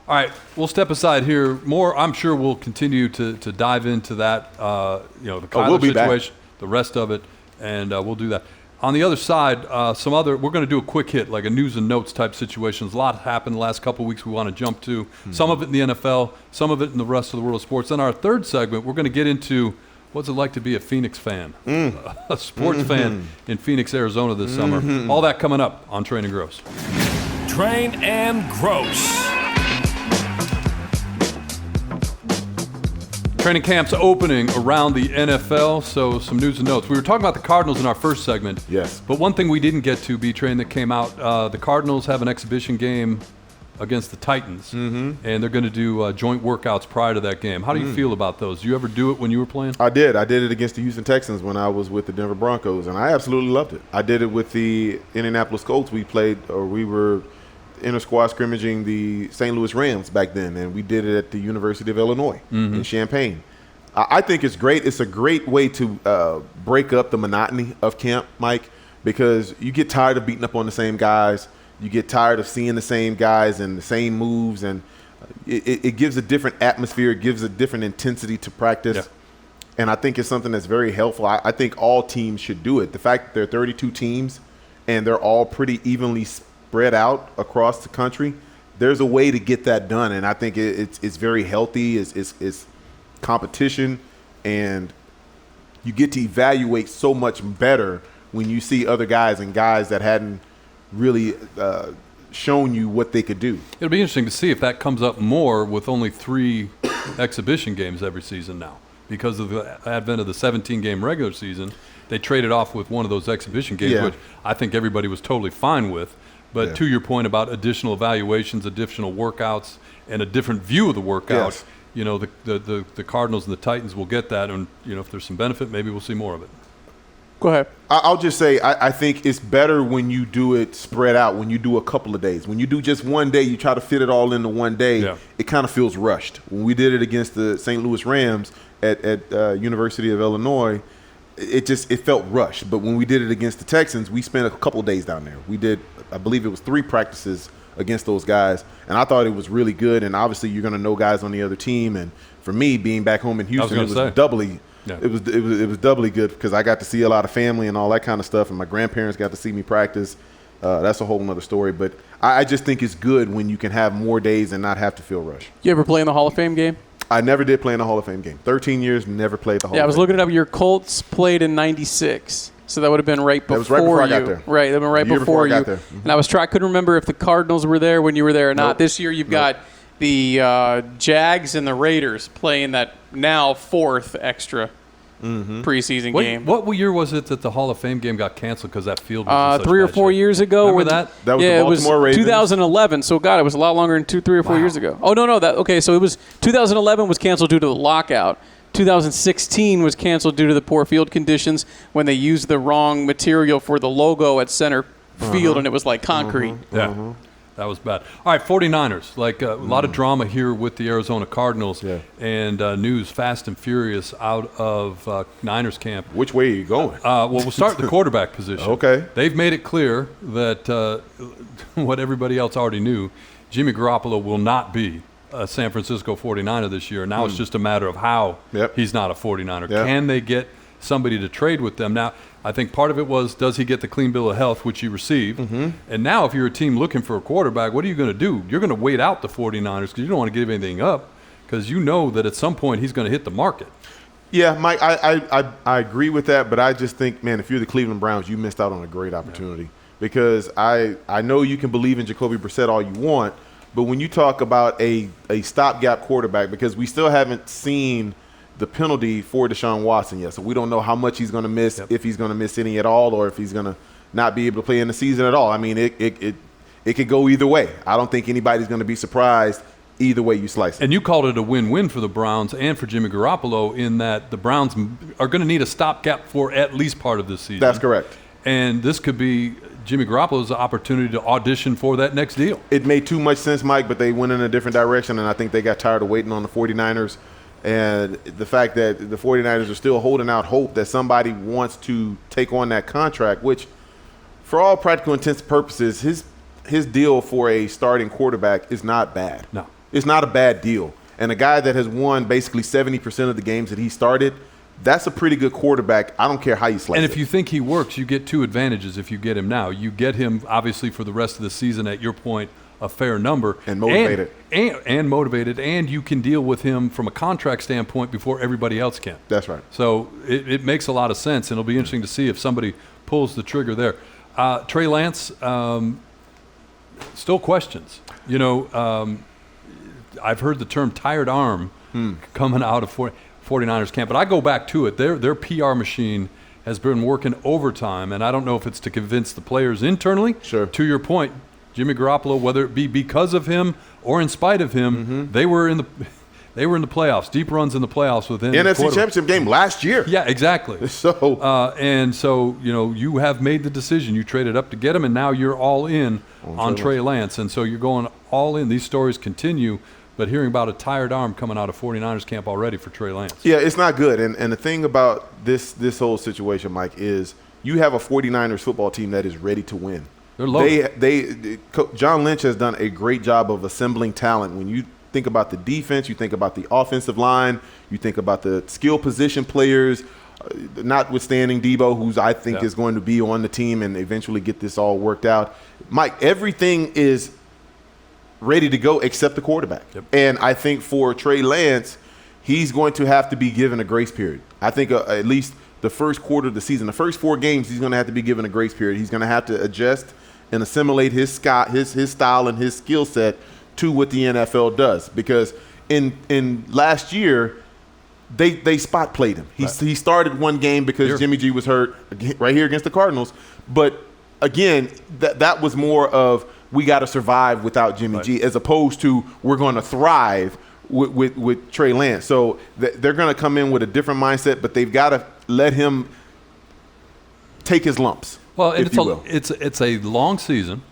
All right, we'll step aside here. More, I'm sure we'll continue to dive into that, the Kyler situation, the rest of it, and we'll do that. On the other side, we're going to do a quick hit, like a news and notes type situations. A lot happened the last couple of weeks we want to jump to. Some of it in the NFL, some of it in the rest of the world of sports. Then our third segment, we're going to get into what's it like to be a Phoenix fan, a sports fan in Phoenix, Arizona this summer. All that coming up on Train and Gross. Train and Gross. Training camp's opening around the NFL, so some news and notes. We were talking about the Cardinals in our first segment. Yes. But one thing we didn't get to, B-Train, that came out, the Cardinals have an exhibition game against the Titans, and they're going to do joint workouts prior to that game. How do you feel about those? Did you ever do it when you were playing? I did. I did it against the Houston Texans when I was with the Denver Broncos, and I absolutely loved it. I did it with the Indianapolis Colts. We were inter-squad scrimmaging the St. Louis Rams back then, and we did it at the University of Illinois in Champaign. I think it's great. It's a great way to break up the monotony of camp, Mike, because you get tired of beating up on the same guys. You get tired of seeing the same guys and the same moves, and it gives a different atmosphere. It gives a different intensity to practice. Yeah. And I think it's something that's very helpful. I think all teams should do it. The fact that there are 32 teams and they're all pretty evenly spread out across the country, there's a way to get that done. And I think it's very healthy. It's competition, and you get to evaluate so much better when you see other guys and guys that hadn't really shown you what they could do. It'll be interesting to see if that comes up more with only 3 exhibition games every season now. Because of the advent of the 17-game regular season, they traded off with one of those exhibition games, which I think everybody was totally fine with. But to your point about additional evaluations, additional workouts, and a different view of the workout, you know, the Cardinals and the Titans will get that. And, you know, if there's some benefit, maybe we'll see more of it. Go ahead. I'll just say I think it's better when you do it spread out, when you do a couple of days. When you do just one day, you try to fit it all into one day, it kind of feels rushed. When we did it against the St. Louis Rams at University of Illinois, it felt rushed. But when we did it against the Texans, we spent a couple of days down there. We did, I believe it was 3 practices against those guys, and I thought it was really good. And obviously you're going to know guys on the other team. And for me, being back home in Houston, it was doubly – it was doubly good because I got to see a lot of family and all that kind of stuff, and my grandparents got to see me practice. That's a whole nother story. But I just think it's good when you can have more days and not have to feel rushed. You ever play in the Hall of Fame game? I never did play in the Hall of Fame game. 13 years, never played the Hall of Fame. Yeah, I was looking it up. Your Colts played in '96. So that would have been right before you. That was right before I got there. Right, that would have been right before you. I got there. Mm-hmm. And I couldn't remember if the Cardinals were there when you were there or not. This year you've got the Jags and the Raiders playing that now 4th extra preseason game. What year was it that the Hall of Fame game got canceled because that field was in such 3 or 4 years ago. Remember that? That was the Baltimore Ravens. 2011. So, God, it was a lot longer than 3 or 4 years ago. Oh, no. So it was 2011 was canceled due to the lockout. 2016 was canceled due to the poor field conditions when they used the wrong material for the logo at center field, and it was like concrete. Yeah. That was bad. All right, 49ers. Like a lot of drama here with the Arizona Cardinals and news fast and furious out of Niners camp. Which way are you going? Well, we'll start with the quarterback position. Okay. They've made it clear that what everybody else already knew, Jimmy Garoppolo will not be a San Francisco 49er this year. Now it's just a matter of how he's not a 49er. Can they get somebody to trade with them? Now, I think part of it was, does he get the clean bill of health, which he received? And now if you're a team looking for a quarterback, what are you going to do? You're going to wait out the 49ers because you don't want to give anything up because you know that at some point he's going to hit the market. Yeah, Mike, I agree with that, but I just think, man, if you're the Cleveland Browns, you missed out on a great opportunity because I know you can believe in Jacoby Brissett all you want, but when you talk about a stopgap quarterback, because we still haven't seen – the penalty for Deshaun Watson yet. So we don't know how much he's going to miss, if he's going to miss any at all, or if he's going to not be able to play in the season at all. I mean, it could go either way. I don't think anybody's going to be surprised either way you slice it. And you called it a win-win for the Browns and for Jimmy Garoppolo in that the Browns are going to need a stopgap for at least part of this season. That's correct. And this could be Jimmy Garoppolo's opportunity to audition for that next deal. It made too much sense, Mike, but they went in a different direction, and I think they got tired of waiting on the 49ers. And the fact that the 49ers are still holding out hope that somebody wants to take on that contract, which for all practical intents and purposes, his deal for a starting quarterback is not bad. No. It's not a bad deal. And a guy that has won basically 70% of the games that he started, that's a pretty good quarterback. I don't care how you slice it. And if you think he works, you get 2 advantages if you get him now. You get him, obviously, for the rest of the season, at your point, a fair number. And motivated. And motivated. And you can deal with him from a contract standpoint before everybody else can. That's right. So it makes a lot of sense, and it'll be interesting to see if somebody pulls the trigger there. Trey Lance, still questions. You know, I've heard the term tired arm coming out of 49ers camp, but I go back to it. Their PR machine has been working overtime, and I don't know if it's to convince the players internally. Sure. To your point, Jimmy Garoppolo, whether it be because of him or in spite of him, they were in the playoffs, deep runs in the playoffs within NFC Championship game last year. Yeah, exactly. So you know, you have made the decision. You traded up to get him, and now you're all in on Trey Lance, and so you're going all in. These stories continue, but hearing about a tired arm coming out of 49ers camp already for Trey Lance. Yeah, it's not good. And the thing about this whole situation, Mike, is you have a 49ers football team that is ready to win. They're loaded. John Lynch has done a great job of assembling talent. When you think about the defense, you think about the offensive line, you think about the skill position players, notwithstanding Debo, who's I think is going to be on the team and eventually get this all worked out. Mike, everything is ready to go except the quarterback. Yep. And I think for Trey Lance, he's going to have to be given a grace period. I think at least the first quarter of the season, the first 4 games, he's going to have to be given a grace period. He's going to have to adjust and assimilate his style and his skill set to what the NFL does. Because in last year, they spot played him. He started one game because Jimmy G was hurt right here against the Cardinals. But again, that was more of we got to survive without Jimmy G, as opposed to we're going to thrive with Trey Lance. So they're going to come in with a different mindset, but they've got to let him take his lumps. Well, it's a long season,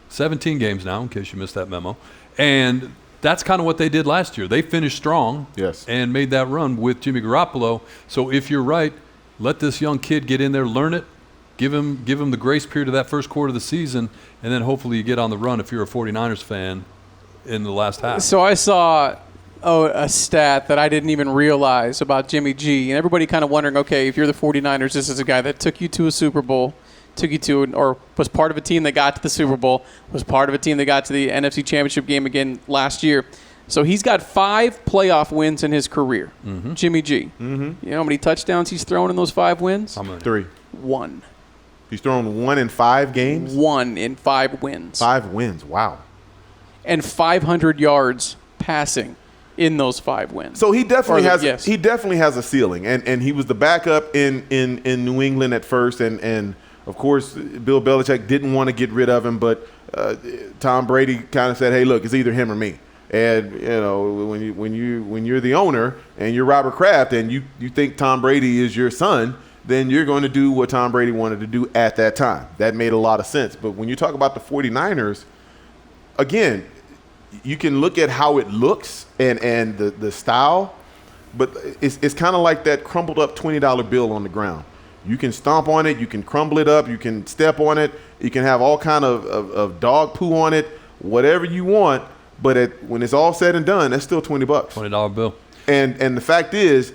17 games now, in case you missed that memo, and that's kind of what they did last year. They finished strong, and made that run with Jimmy Garoppolo. So if you're right, let this young kid get in there, learn it, give him the grace period of that first quarter of the season, and then hopefully you get on the run if you're a 49ers fan in the last half. So I saw a stat that I didn't even realize about Jimmy G, and everybody kind of wondering, okay, if you're the 49ers, this is a guy that took you to a Super Bowl, or was part of a team that got to the Super Bowl, was part of a team that got to the NFC Championship game again last year. So he's got 5 playoff wins in his career, Jimmy G. You know how many touchdowns he's thrown in those 5 wins? How many? 3. 1. He's thrown 1 in 5 games? 1 in 5 wins. 5 wins, wow. And 500 yards passing in those 5 wins. So he definitely has a ceiling, and he was the backup in New England at first, and of course Bill Belichick didn't want to get rid of him, but Tom Brady kind of said, "Hey, look, it's either him or me." And you know, when you're the owner and you're Robert Kraft and you think Tom Brady is your son, then you're going to do what Tom Brady wanted to do at that time. That made a lot of sense. But when you talk about the 49ers, again, you can look at how it looks and the style, but it's kind of like that crumpled up $20 bill on the ground. You can stomp on it, you can crumble it up, you can step on it, you can have all kind of dog poo on it, whatever you want, but when it's all said and done, that's still $20. $20 bill. And the fact is,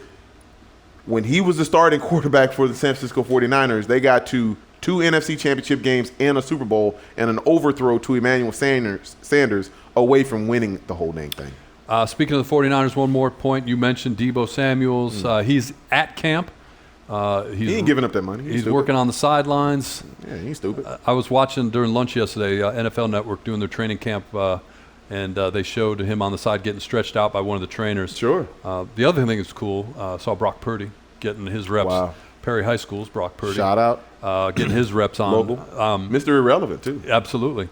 when he was the starting quarterback for the San Francisco 49ers, they got to 2 NFC Championship games and a Super Bowl and an overthrow to Emmanuel Sanders away from winning the whole dang thing. Speaking of the 49ers, one more point. You mentioned Debo Samuels. He's at camp. He ain't giving up that money. He's working on the sidelines. Yeah, he's stupid. I was watching during lunch yesterday, NFL Network doing their training camp, and they showed him on the side getting stretched out by one of the trainers. Sure. The other thing that's cool, saw Brock Purdy getting his reps. Wow. Perry High School's Brock Purdy. Shout out. Getting his reps on. Local. Mr. Irrelevant, too. Absolutely.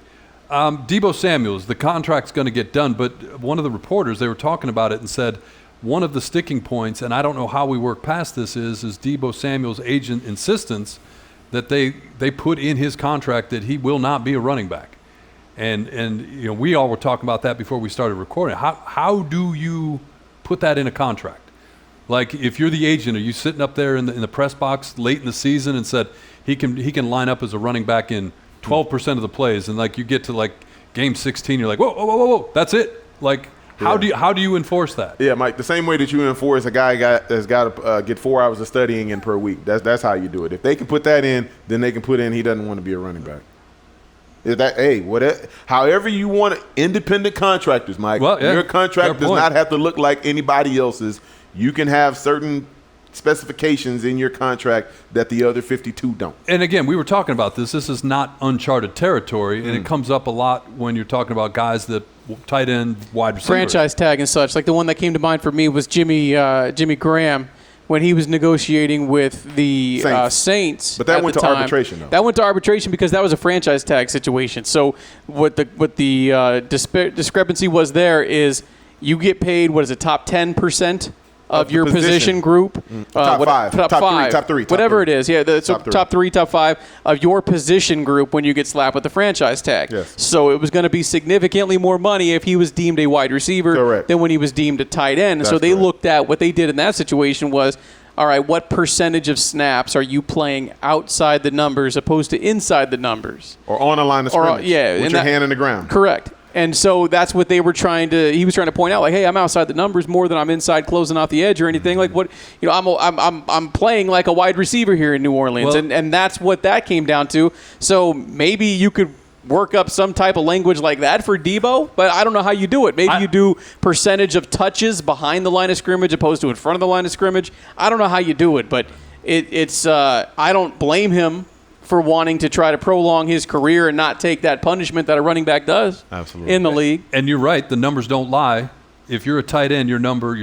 Debo Samuels, the contract's going to get done, but one of the reporters, they were talking about it and said one of the sticking points, and I don't know how we work past this, is Debo Samuels' agent insistence that they put in his contract that he will not be a running back. And you know, we all were talking about that before we started recording. How do you put that in a contract? Like, if you're the agent, are you sitting up there in the press box late in the season and said he can line up as a running back in 12% of the plays, and like you get to like game 16, you're like, whoa, that's it. Like, how do you enforce that? Yeah, Mike, the same way that you enforce a guy that's got to get 4 hours of studying in per week. That's how you do it. If they can put that in, then they can put in he doesn't want to be a running back. Is that however you want it, independent contractors, Mike. Well, yeah, your contract does not have to look like anybody else's. You can have certain specifications in your contract that the other 52 don't. And again, we were talking about this. This is not uncharted territory, and it comes up a lot when you're talking about guys that tight end, wide receiver. Franchise tag and such. Like the one that came to mind for me was Jimmy Graham when he was negotiating with the Saints. But that went to arbitration, though. That went to arbitration because that was a franchise tag situation. So what the discrepancy was there is you get paid, what is it, top 10% of your position group. Top five. Top three. Whatever it is. Yeah, top three, top five of your position group when you get slapped with the franchise tag. Yes. So it was going to be significantly more money if he was deemed a wide receiver than when he was deemed a tight end. So they looked at what they did in that situation was, all right, what percentage of snaps are you playing outside the numbers opposed to inside the numbers? Or on a line of scrimmage with your hand in the ground. Correct. And so that's what he was trying to point out, like, hey, I'm outside the numbers more than I'm inside closing off the edge or anything. Like, what, I'm playing like a wide receiver here in New Orleans. And that's what that came down to. So maybe you could work up some type of language like that for Debo, but I don't know how you do it. Maybe you do percentage of touches behind the line of scrimmage opposed to in front of the line of scrimmage. I don't know how you do it, but it's I don't blame him for wanting to try to prolong his career and not take that punishment that a running back does in the league. And you're right, the numbers don't lie. If you're a tight end, your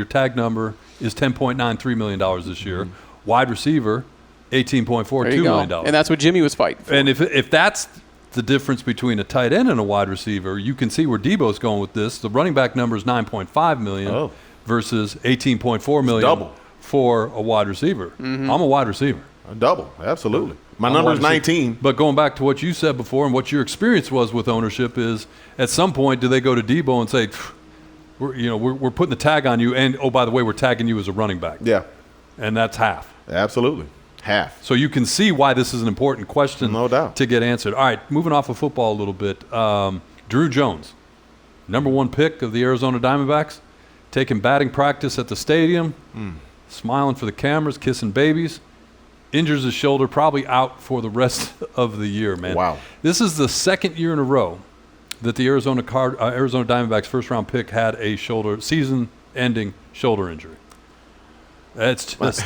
tag number is $10.93 million this year. Wide receiver, $18.42 million. And that's what Jimmy was fighting for. And if that's the difference between a tight end and a wide receiver, you can see where Debo's going with this. The running back number is $9.5 million versus $18.4 million for a wide receiver. I'm a wide receiver. A double, absolutely. My number is 19. But going back to what you said before and what your experience was with ownership is, at some point, do they go to Debo and say, we're putting the tag on you, and, oh, by the way, we're tagging you as a running back. Yeah. And that's half. Absolutely. Half. So you can see why this is an important question to get answered. All right, moving off of football a little bit. Drew Jones, number 1 pick of the Arizona Diamondbacks, taking batting practice at the stadium, smiling for the cameras, kissing babies. Injures his shoulder, probably out for the rest of the year, man. Wow. This is the second year in a row that the Arizona Diamondbacks first-round pick had a season-ending shoulder injury. It's just,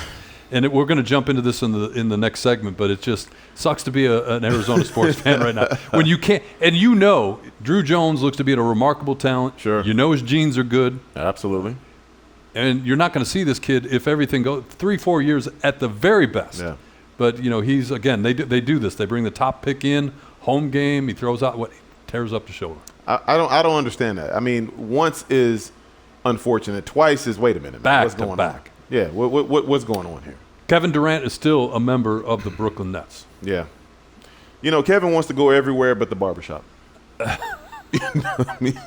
and we're going to jump into this in the next segment, but it just sucks to be an Arizona sports fan right now. When you can't, and Drew Jones looks to be a remarkable talent. Sure. You know his genes are good. Absolutely. And you're not going to see this kid if everything goes 3-4 years at the very best. Yeah. But he's again they do this. They bring the top pick in, home game. He throws out he tears up the shoulder. I don't understand that. I mean, once is unfortunate. Twice is wait a minute. Man, what's going on? Yeah. What's going on here? Kevin Durant is still a member of the Brooklyn Nets. Yeah. Kevin wants to go everywhere but the barbershop. I mean.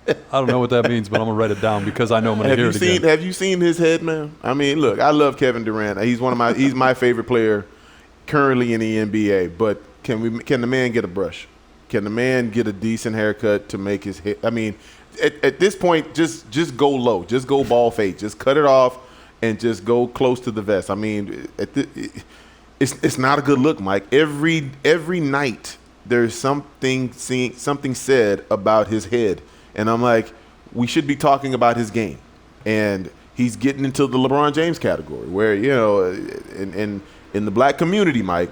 I don't know what that means, but I'm going to write it down because I know I'm going to hear it again. Have you seen his head, man? I mean, look, I love Kevin Durant. He's my favorite player currently in the NBA, but can the man get a brush? Can the man get a decent haircut to make his head? I mean, at this point, just go low. Just go ball fade. Just cut it off and just go close to the vest. I mean, it's not a good look, Mike. Every night there's something said about his head. And I'm like, we should be talking about his game. And he's getting into the LeBron James category where, in the black community, Mike,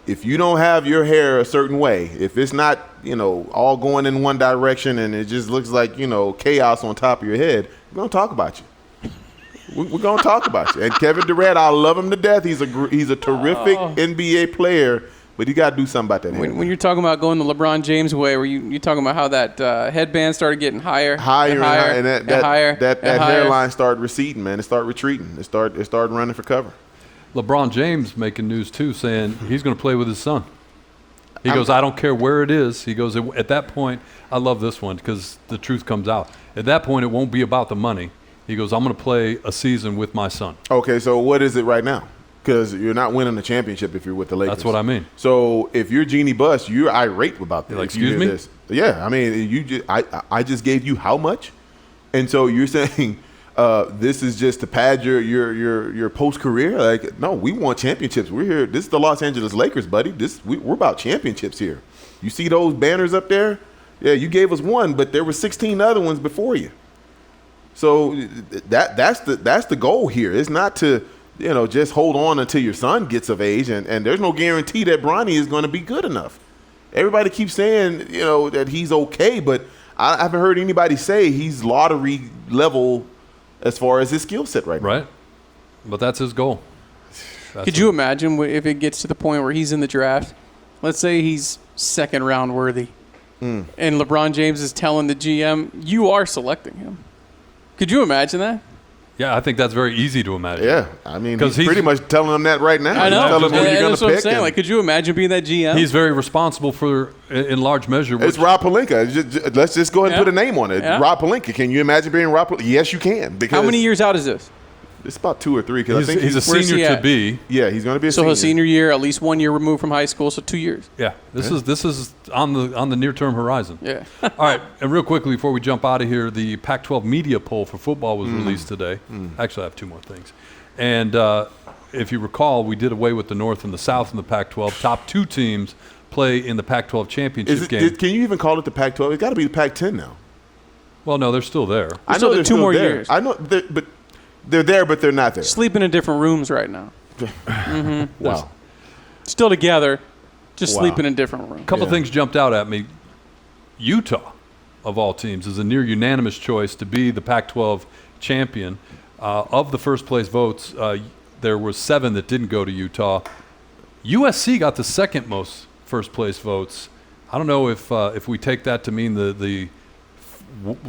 if you don't have your hair a certain way, if it's not, all going in one direction and it just looks like, chaos on top of your head, we're going to talk about you. We're going to talk about you. And Kevin Durant, I love him to death. He's a terrific NBA player. But you got to do something about that. When you're talking about going the LeBron James way, where you're talking about how that headband started getting higher and that hairline started receding, man. It started retreating. It started running for cover. LeBron James making news too, saying he's going to play with his son. He goes, I don't care where it is. He goes, at that point, I love this one because the truth comes out. At that point, it won't be about the money. He goes, I'm going to play a season with my son. Okay, so what is it right now? Because you're not winning the championship if you're with the Lakers. That's what I mean. So if you're Jeannie Buss, you're irate about this. Like, excuse me? This. Yeah, I mean, I just gave you how much, and so you're saying this is just to pad your post career? Like, no, we want championships. We're here. This is the Los Angeles Lakers, buddy. We're about championships here. You see those banners up there? Yeah, you gave us one, but there were 16 other ones before you. So that's the goal here. It's not to just hold on until your son gets of age, and there's no guarantee that Bronny is going to be good enough. Everybody keeps saying, that he's okay, but I haven't heard anybody say he's lottery level as far as his skill set right now. Right. But that's his goal. Could you imagine if it gets to the point where he's in the draft? Let's say he's second round worthy, and LeBron James is telling the GM, you are selecting him. Could you imagine that? Yeah, I think that's very easy to imagine. Yeah, I mean, he's pretty much telling them that right now. I know. He's telling them who you're going to pick. I'm saying. Like, could you imagine being that GM? He's very responsible for, in large measure. It's Rob Pelinka. Let's just go ahead and put a name on it. Yeah. Rob Pelinka. Can you imagine being Rob Pelinka? Yes, you can. Because how many years out is this? It's about 2 or 3. Because I think he's a senior to be. Yeah, he's going to be a senior. So his senior year, at least 1 year removed from high school, so 2 years. Yeah, this is on the near term horizon. Yeah. All right, and real quickly before we jump out of here, the Pac-12 media poll for football was released today. Actually, I have 2 more things. And if you recall, we did away with the North and the South in the Pac-12. Top 2 teams play in the Pac-12 championship game. Can you even call it the Pac-12? It's got to be the Pac-10 now. Well, no, they're still there. I know they're 2 more there. years. I know, but they're there, but they're not there. Sleeping in different rooms right now. Wow. Still together, just sleeping in different rooms. A couple things jumped out at me. Utah, of all teams, is a near unanimous choice to be the Pac-12 champion. Of the first place votes, there were 7 that didn't go to Utah. USC got the second most first place votes. I don't know if we take that to mean the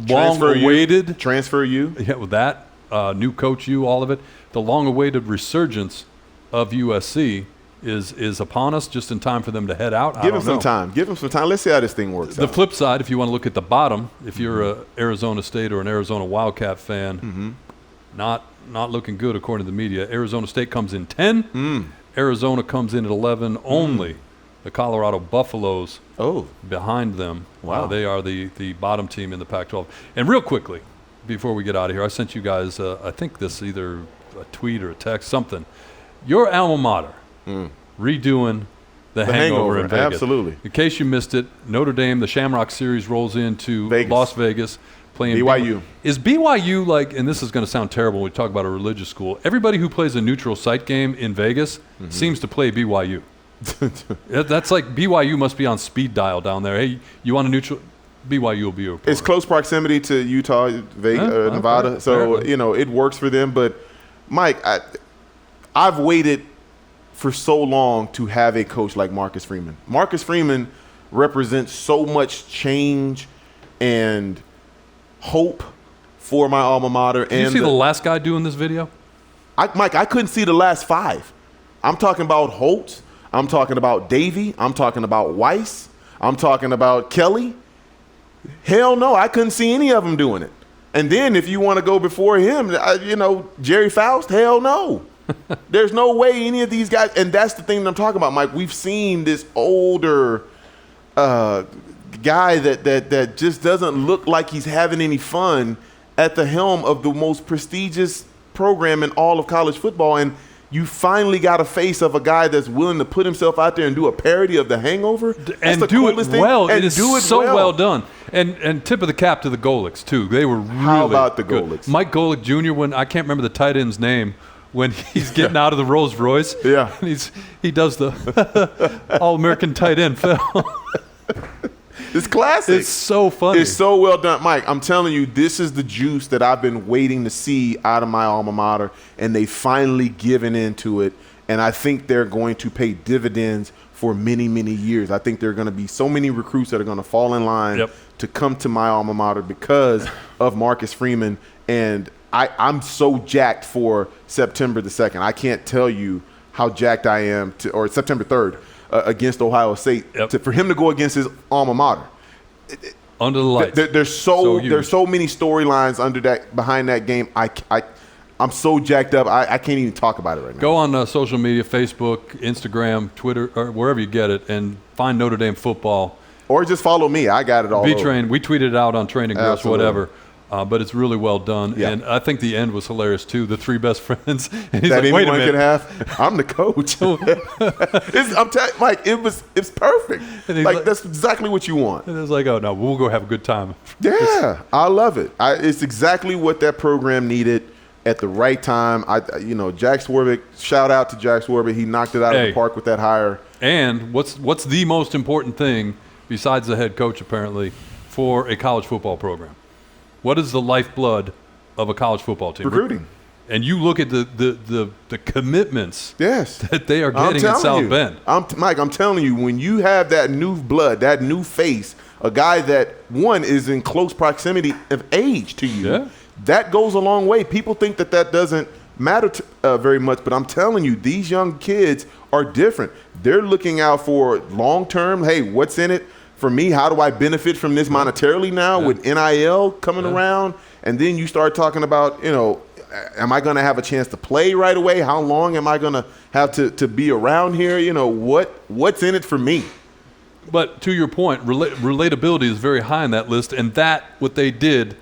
long-awaited transfer you. Yeah, with that new coach, all of it. The long-awaited resurgence of USC is upon us, just in time for them to head out. Give them some time. Give them some time. Let's see how this thing works. The flip side, if you want to look at the bottom, if you're a Arizona State or an Arizona Wildcat fan, not looking good according to the media. Arizona State comes in 10. Arizona comes in at 11. Only the Colorado Buffaloes behind them. Wow. They are the bottom team in the Pac-12. And real quickly, before we get out of here, I sent you guys, I think this either a tweet or a text, something. Your alma mater redoing the Hangover in Vegas. Absolutely. In case you missed it, Notre Dame, the Shamrock Series rolls into Las Vegas. Playing BYU. Is BYU like, and this is going to sound terrible when we talk about a religious school, everybody who plays a neutral site game in Vegas seems to play BYU. That's like BYU must be on speed dial down there. Hey, you want a neutral? BYU will be your It's close proximity to Utah, Nevada, so it works for them. But Mike, I've waited for so long to have a coach like Marcus Freeman. Marcus Freeman represents so much change and hope for my alma mater. Did you see the last guy doing this video? Mike, I couldn't see the last 5. I'm talking about Holtz. I'm talking about Davey. I'm talking about Weiss. I'm talking about Kelly. Hell no, I couldn't see any of them doing it. And then if you want to go before him, Jerry Faust, hell no. There's no way any of these guys, and that's the thing that I'm talking about, Mike. We've seen this older guy that just doesn't look like he's having any fun at the helm of the most prestigious program in all of college football. And you finally got a face of a guy that's willing to put himself out there and do a parody of The Hangover. And do it well. It is so well done. And tip of the cap to the Golics, too. They were really How about the good. Golics? Mike Golick Jr., when I can't remember the tight end's name, when he's getting out of the Rolls Royce. Yeah. And he does the All-American tight end film. It's classic. It's so funny. It's so well done. Mike, I'm telling you, this is the juice that I've been waiting to see out of my alma mater, and they finally given into it. And I think they're going to pay dividends for many, many years. I think there are going to be so many recruits that are going to fall in line to come to my alma mater because of Marcus Freeman. And I'm so jacked for September the 2nd. I can't tell you how jacked I am or September 3rd. Against Ohio State, for him to go against his alma mater. Under the lights. There's so many storylines behind that game. I'm so jacked up. I can't even talk about it right now. Go on social media, Facebook, Instagram, Twitter, or wherever you get it, and find Notre Dame football. Or just follow me. I got it all. B-Train. We tweeted it out on Training Gross, whatever. But it's really well done. Yeah. And I think the end was hilarious, too. The 3 best friends. And he's that like, wait a minute. Could have. I'm the coach. I'm telling Mike, it's perfect. Like, that's exactly what you want. And it's like, oh, no, we'll go have a good time. Yeah, I love it. It's exactly what that program needed at the right time. Jack Swarbrick, shout out to Jack Swarbrick. He knocked it out of the park with that hire. And what's the most important thing, besides the head coach, apparently, for a college football program? What is the lifeblood of a college football team? Recruiting. And you look at the commitments that they are getting at South Bend. Mike, I'm telling you, when you have that new blood, that new face, a guy that, one, is in close proximity of age to you, that goes a long way. People think that doesn't matter very much, but I'm telling you, these young kids are different. They're looking out for long-term, hey, what's in it for me? How do I benefit from this monetarily now with NIL coming around? And then you start talking about, am I going to have a chance to play right away? How long am I going to have to be around here? What's in it for me? But to your point, relatability is very high on that list, and what they did,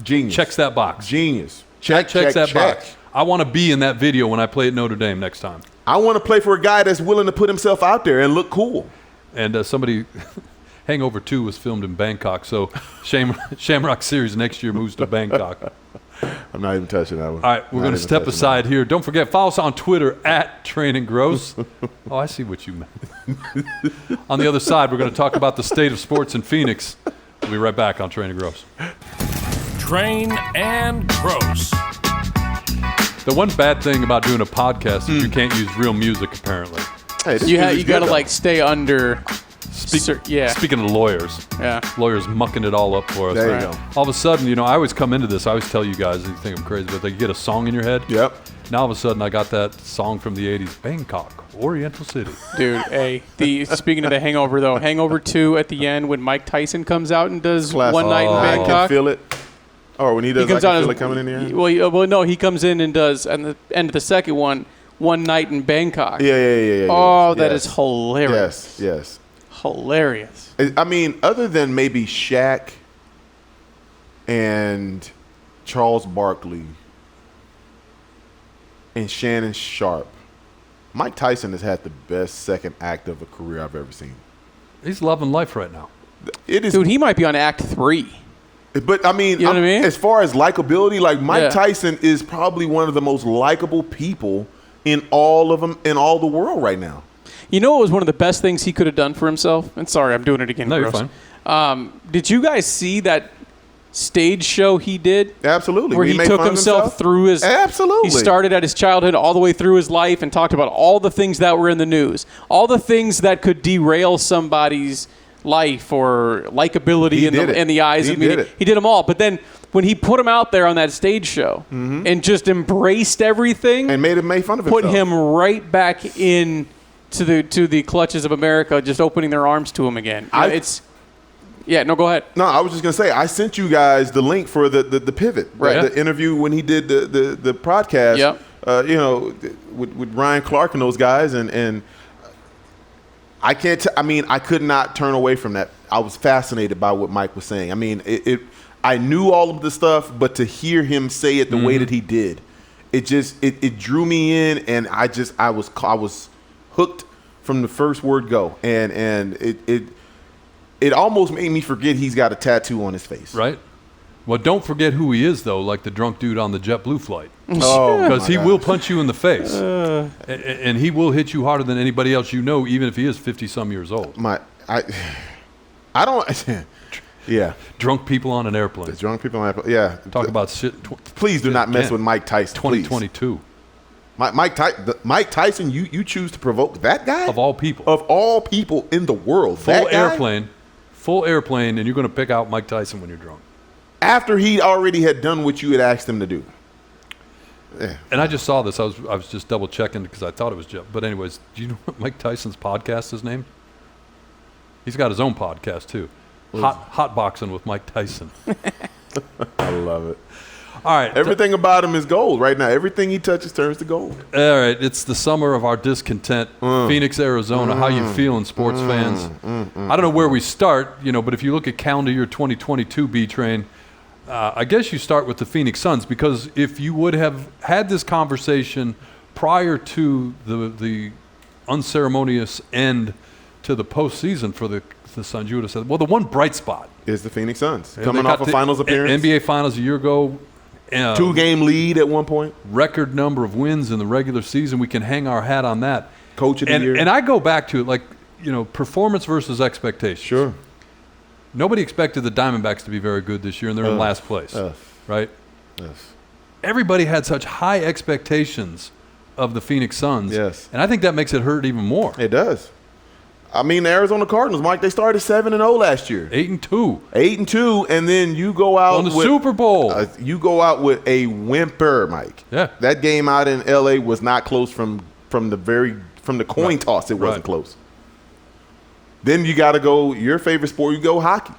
genius, checks that box. Genius. Checks that box. I want to be in that video when I play at Notre Dame next time. I want to play for a guy that's willing to put himself out there and look cool. And somebody, Hangover 2 was filmed in Bangkok, so Shamrock Series next year moves to Bangkok. I'm not even touching that one. All right, we're going to step aside here. Don't forget, follow us on Twitter at Training Gross. Oh, I see what you meant. On the other side, we're going to talk about the state of sports in Phoenix. We'll be right back on Training Gross. Train and Gross. The one bad thing about doing a podcast is you can't use real music, apparently. Hey, you got to stay under. Speaking of lawyers, lawyers mucking it all up for us. There you go. All of a sudden, I always come into this. I always tell you guys, you think I'm crazy, but you get a song in your head. Yep. Now all of a sudden, I got that song from the '80s, Bangkok, Oriental City. Dude, speaking of the Hangover though, Hangover 2 at the end when Mike Tyson comes out and does One Night in Bangkok. I can feel it. Or when he does, I can feel it coming in the air. Well, no, he comes in and does at the end of the second one, One Night in Bangkok. Yeah. Oh, that is hilarious. Yes. Hilarious. I mean, other than maybe Shaq and Charles Barkley and Shannon Sharp, Mike Tyson has had the best second act of a career I've ever seen. He's loving life right now. It is, dude, he might be on Act 3. But, I mean, you know what I mean? As far as likability, Mike Tyson is probably one of the most likable people in all the world right now. You know what was one of the best things he could have done for himself? And sorry, I'm doing it again. No, you're fine. Did you guys see that stage show he did? Absolutely. Where he took himself through his... Absolutely. He started at his childhood all the way through his life and talked about all the things that were in the news, all the things that could derail somebody's life or likability in the eyes of media. He did them all. But then when he put him out there on that stage show and just embraced everything... And made fun of himself. Put him right back in... to the clutches of America, just opening their arms to him again. Go ahead. No, I was just gonna say I sent you guys the link for the pivot, right? The interview when he did the podcast. Yep. With Ryan Clark and those guys, and I can't. I could not turn away from that. I was fascinated by what Mike was saying. I mean, I knew all of the stuff, but to hear him say it the way that he did, it drew me in, and I was hooked from the first word go, and it almost made me forget he's got a tattoo on his face. Right. Well, don't forget who he is, though, like the drunk dude on the JetBlue flight. Oh, because he will punch you in the face, and he will hit you harder than anybody else you know, even if he is 50-some years old. I don't. Yeah. Drunk people on an airplane. Drunk people on an airplane. Yeah. Talk about shit. Please do not mess with Mike Tyson. 2022. Please. Mike Tyson, you choose to provoke that guy? Of all people. Of all people in the world. Full airplane, and you're going to pick out Mike Tyson when you're drunk. After he already had done what you had asked him to do. Yeah. And I just saw this. I was just double checking because I thought it was Jeff. But anyways, do you know what Mike Tyson's podcast is named? He's got his own podcast too. Hot Boxing with Mike Tyson. I love it. All right. Everything about him is gold right now. Everything he touches turns to gold. All right. It's the summer of our discontent. Phoenix, Arizona. How you feeling, sports fans? I don't know where we start, but if you look at calendar year 2022, B-Train, I guess you start with the Phoenix Suns, because if you would have had this conversation prior to the unceremonious end to the postseason for the Suns, you would have said, well, the one bright spot is the Phoenix Suns. Coming off a finals appearance. NBA Finals a year ago. 2-game lead at one point. Record number of wins in the regular season. We can hang our hat on that. Coach of the year. And I go back to it performance versus expectations. Sure. Nobody expected the Diamondbacks to be very good this year, and they're in last place. Right? Yes. everybody had such high expectations of the Phoenix Suns. Yes. And I think that makes it hurt even more. It does. I mean, the Arizona Cardinals, Mike, they started 7-0 last year. 8-2. 8-2, and then you go out on the with, Super Bowl. You go out with a whimper, Mike. Yeah. That game out in L.A. was not close from the coin toss. It wasn't close. Then you got to go your favorite sport. You go hockey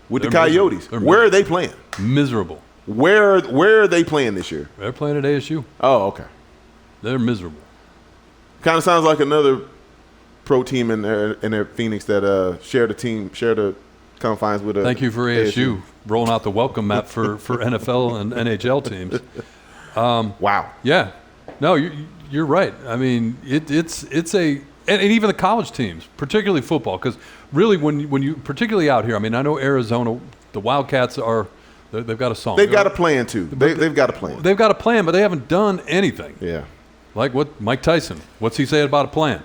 with the Coyotes. Where are they playing? Miserable. Where are they playing this year? They're playing at ASU. Oh, okay. They're miserable. Kind of sounds like another pro team in their Phoenix that share the confines with. Thank you for ASU rolling out the welcome mat for NFL and NHL teams. Wow. Yeah. No, you're right. I mean, it's and even the college teams, particularly football, because really when you particularly out here, I mean, I know Arizona, the Wildcats they've got a song. They've got a plan too. They've got a plan. They've got a plan, but they haven't done anything. Yeah. Like what Mike Tyson? What's he say about a plan?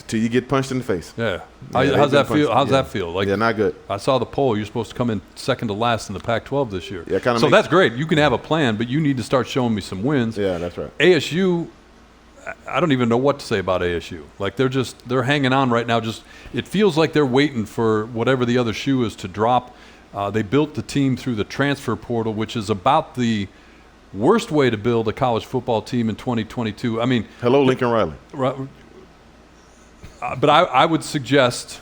Till you get punched in the face. Yeah. How's that feel? How's that feel? Like, yeah, not good. I saw the poll. You're supposed to come in second to last in the Pac-12 this year. Yeah, so that's great. You can have a plan, but you need to start showing me some wins. Yeah, that's right. ASU, I don't even know what to say about ASU. Like they're hanging on right now. Just it feels like they're waiting for whatever the other shoe is to drop. They built the team through the transfer portal, which is about the worst way to build a college football team in 2022. I mean, hello, Lincoln Riley. But I would suggest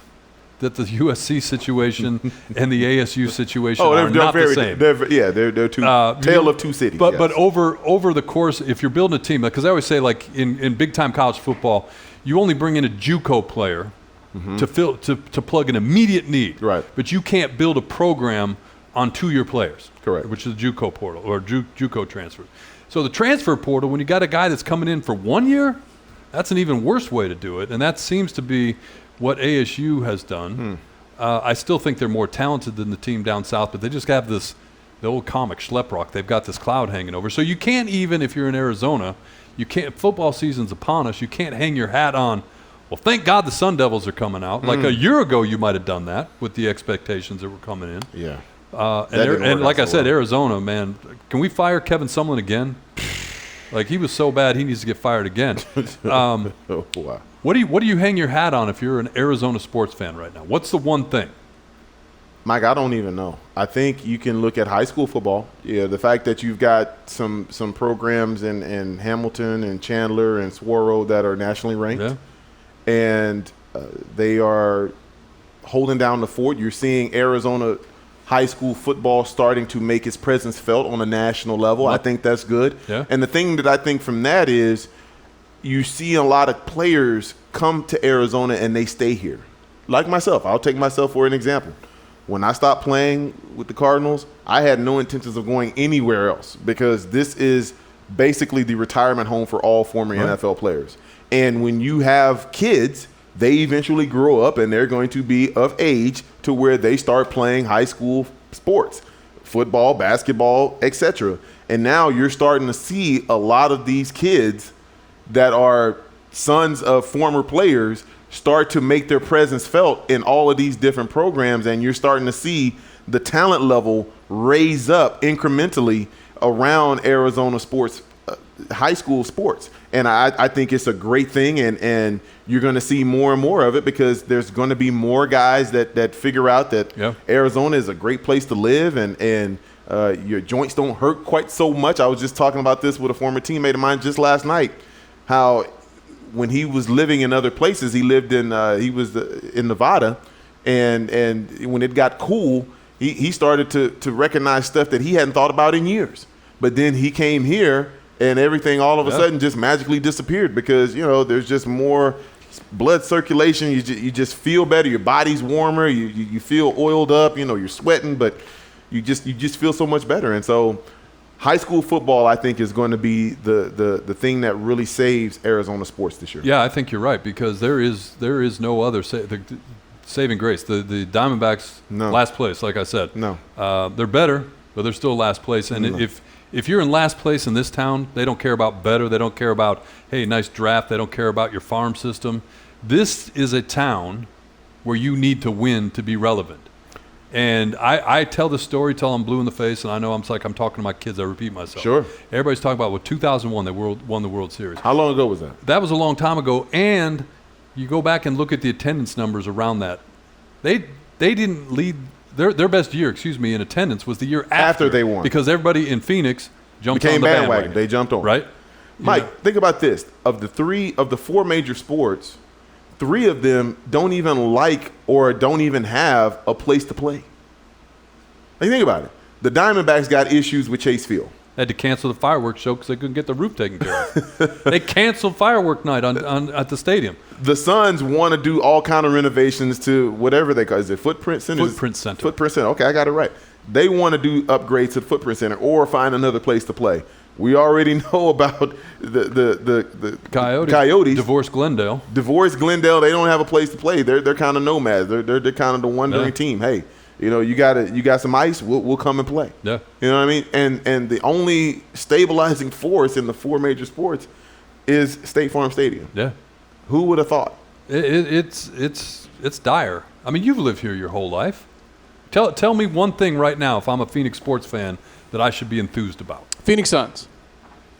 that the USC situation and the ASU situation are not the same. They're two tale of two cities. But over the course, if you're building a team, because I always say, like in big time college football, you only bring in a JUCO player to plug an immediate need. Right. But you can't build a program on 2-year players. Correct. Which is the JUCO portal or JUCO transfer. So the transfer portal, when you got a guy that's coming in for 1 year, that's an even worse way to do it, and that seems to be what ASU has done. I still think they're more talented than the team down south, but they just have the old comic Schleprock. They've got this cloud hanging over. So you can't even, if you're in Arizona, football season's upon us, you can't hang your hat on, well, thank God the Sun Devils are coming out. Like a year ago you might have done that with the expectations that were coming in. Yeah. And like I said, Arizona, man, can we fire Kevin Sumlin again? Like, he was so bad, he needs to get fired again. Wow. What do you hang your hat on if you're an Arizona sports fan right now? What's the one thing? Mike, I don't even know. I think you can look at high school football. Yeah, the fact that you've got some programs in Hamilton and Chandler and Swarrow that are nationally ranked. Yeah. And they are holding down the fort. You're seeing Arizona high school football starting to make its presence felt on a national level. I think that's good. Yeah. And the thing that I think from that is you see a lot of players come to Arizona and they stay here. Like myself. I'll take myself for an example. When I stopped playing with the Cardinals, I had no intentions of going anywhere else because this is basically the retirement home for all former NFL players. And when you have kids, they eventually grow up and they're going to be of age to where they start playing high school sports, football, basketball, etc. And now you're starting to see a lot of these kids that are sons of former players start to make their presence felt in all of these different programs. And you're starting to see the talent level raise up incrementally around Arizona sports, high school sports. And I think it's a great thing, and you're going to see more and more of it because there's going to be more guys that figure out that Arizona is a great place to live, and your joints don't hurt quite so much. I was just talking about this with a former teammate of mine just last night, how when he was living in other places, he was in Nevada, and when it got cool, he started to recognize stuff that he hadn't thought about in years. But then he came here, and everything all of a sudden just magically disappeared because, there's just more blood circulation. You just feel better. Your body's warmer. You feel oiled up. You're sweating, but you just feel so much better. And so high school football, I think, is going to be the thing that really saves Arizona sports this year. Yeah, I think you're right because there is no other saving grace. The Diamondbacks, last place, like I said. No. They're better, but they're still last place. And if you're in last place in this town, they don't care about better. They don't care about, hey, nice draft. They don't care about your farm system. This is a town where you need to win to be relevant. And I tell the story till I'm blue in the face, and I know I'm talking to my kids. I repeat myself. Sure. Everybody's talking about 2001, they won the World Series. How long ago was that? That was a long time ago, and you go back and look at the attendance numbers around that. They didn't lead their best year, in attendance was the year after they won, because everybody in Phoenix jumped on the bandwagon. They jumped on, right? Mike, think about this: of the four major sports, 3 of them don't even like or don't even have a place to play. Like, think about it. The Diamondbacks got issues with Chase Field. They had to cancel the fireworks show because they couldn't get the roof taken care of. They canceled firework night at the stadium. The Suns want to do all kind of renovations to whatever they call it. Is it Footprint Center? Footprint Center. Footprint Center. Okay, I got it right. They want to do upgrades to the Footprint Center or find another place to play. We already know about the Coyotes. Divorce Glendale. They don't have a place to play. They're kind of nomads. They're kind of the wandering team. Hey, you got some ice. We'll come and play. Yeah. You know what I mean? And the only stabilizing force in the 4 major sports is State Farm Stadium. Yeah. Who would have thought? It's dire. I mean, you've lived here your whole life. Tell me one thing right now, if I'm a Phoenix sports fan, that I should be enthused about. Phoenix Suns.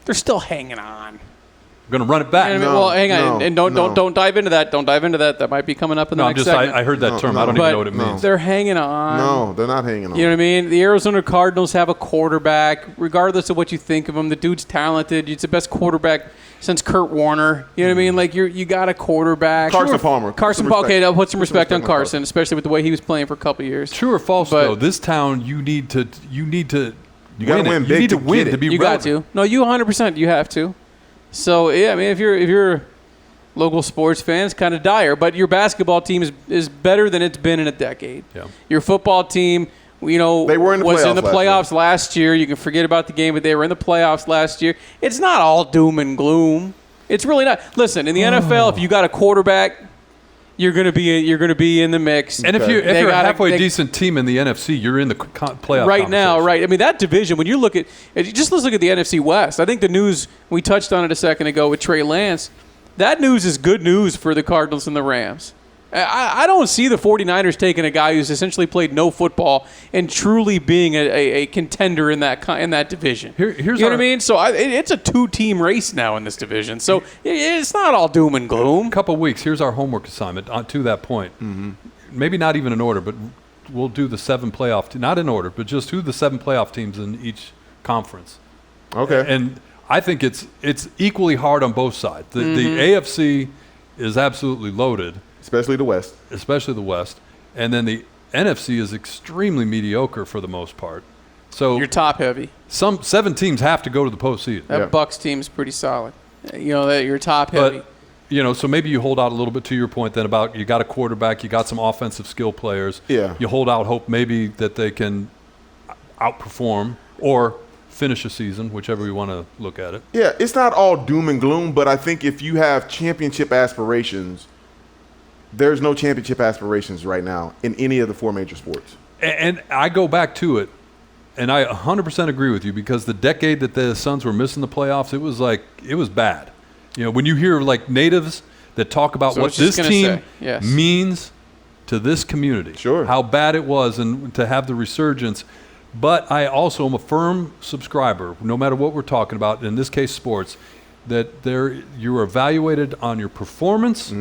They're still hanging on. I'm going to run it back. Well, hang on, and don't dive into that. Don't dive into that. That might be coming up in the next segment. I heard that term. I don't even know what it means. They're hanging on. No, they're not hanging on. You know what I mean? The Arizona Cardinals have a quarterback. Regardless of what you think of him, the dude's talented. He's the best quarterback since Kurt Warner. You know what I mean? Like, you got a quarterback. Palmer. Palmer. Okay, I'll put some respect on Carson, especially with the way he was playing for a couple of years. True or false, though? This town, you need to. You got to win big. You need to win to be relevant. Got to. No, you 100%. You have to. So, yeah, I mean, if you're local sports fans, kind of dire. But your basketball team is better than it's been in a decade. Yeah. Your football team, they were in the playoffs last year. You can forget about the game, but they were in the playoffs last year. It's not all doom and gloom. It's really not. Listen, in the NFL, if you got a quarterback, you're going to be in the mix. And if you're a halfway decent team in the NFC, you're in the playoff right now, right? I mean, that division. When you look at let's look at the NFC West. I think the news we touched on it a second ago with Trey Lance. That news is good news for the Cardinals and the Rams. I don't see the 49ers taking a guy who's essentially played no football and truly being a contender in that division. Here's you know what I mean? So it's a 2-team race now in this division. So it's not all doom and gloom. Couple weeks. Here's our homework assignment to that point. Mm-hmm. Maybe not even in order, but we'll do the 7 playoff. Not in order, but just who the 7 playoff teams in each conference. Okay. And I think it's equally hard on both sides. The AFC is absolutely loaded. Especially the West. And then the NFC is extremely mediocre for the most part. So you're top heavy. 7 teams have to go to the postseason. That Bucks team's pretty solid. That you're top heavy. But, so maybe you hold out a little bit to your point then about you got a quarterback, you got some offensive skill players. Yeah. You hold out hope maybe that they can outperform or finish a season, whichever we want to look at it. Yeah, it's not all doom and gloom, but I think if you have championship aspirations, there's no championship aspirations right now in any of the 4 major sports. And I go back to it, and I 100% agree with you because the decade that the Suns were missing the playoffs, it was bad. When you hear like natives that talk about what this team means to this community, sure, how bad it was, and to have the resurgence. But I also am a firm subscriber, no matter what we're talking about, in this case sports, that you are evaluated on your performance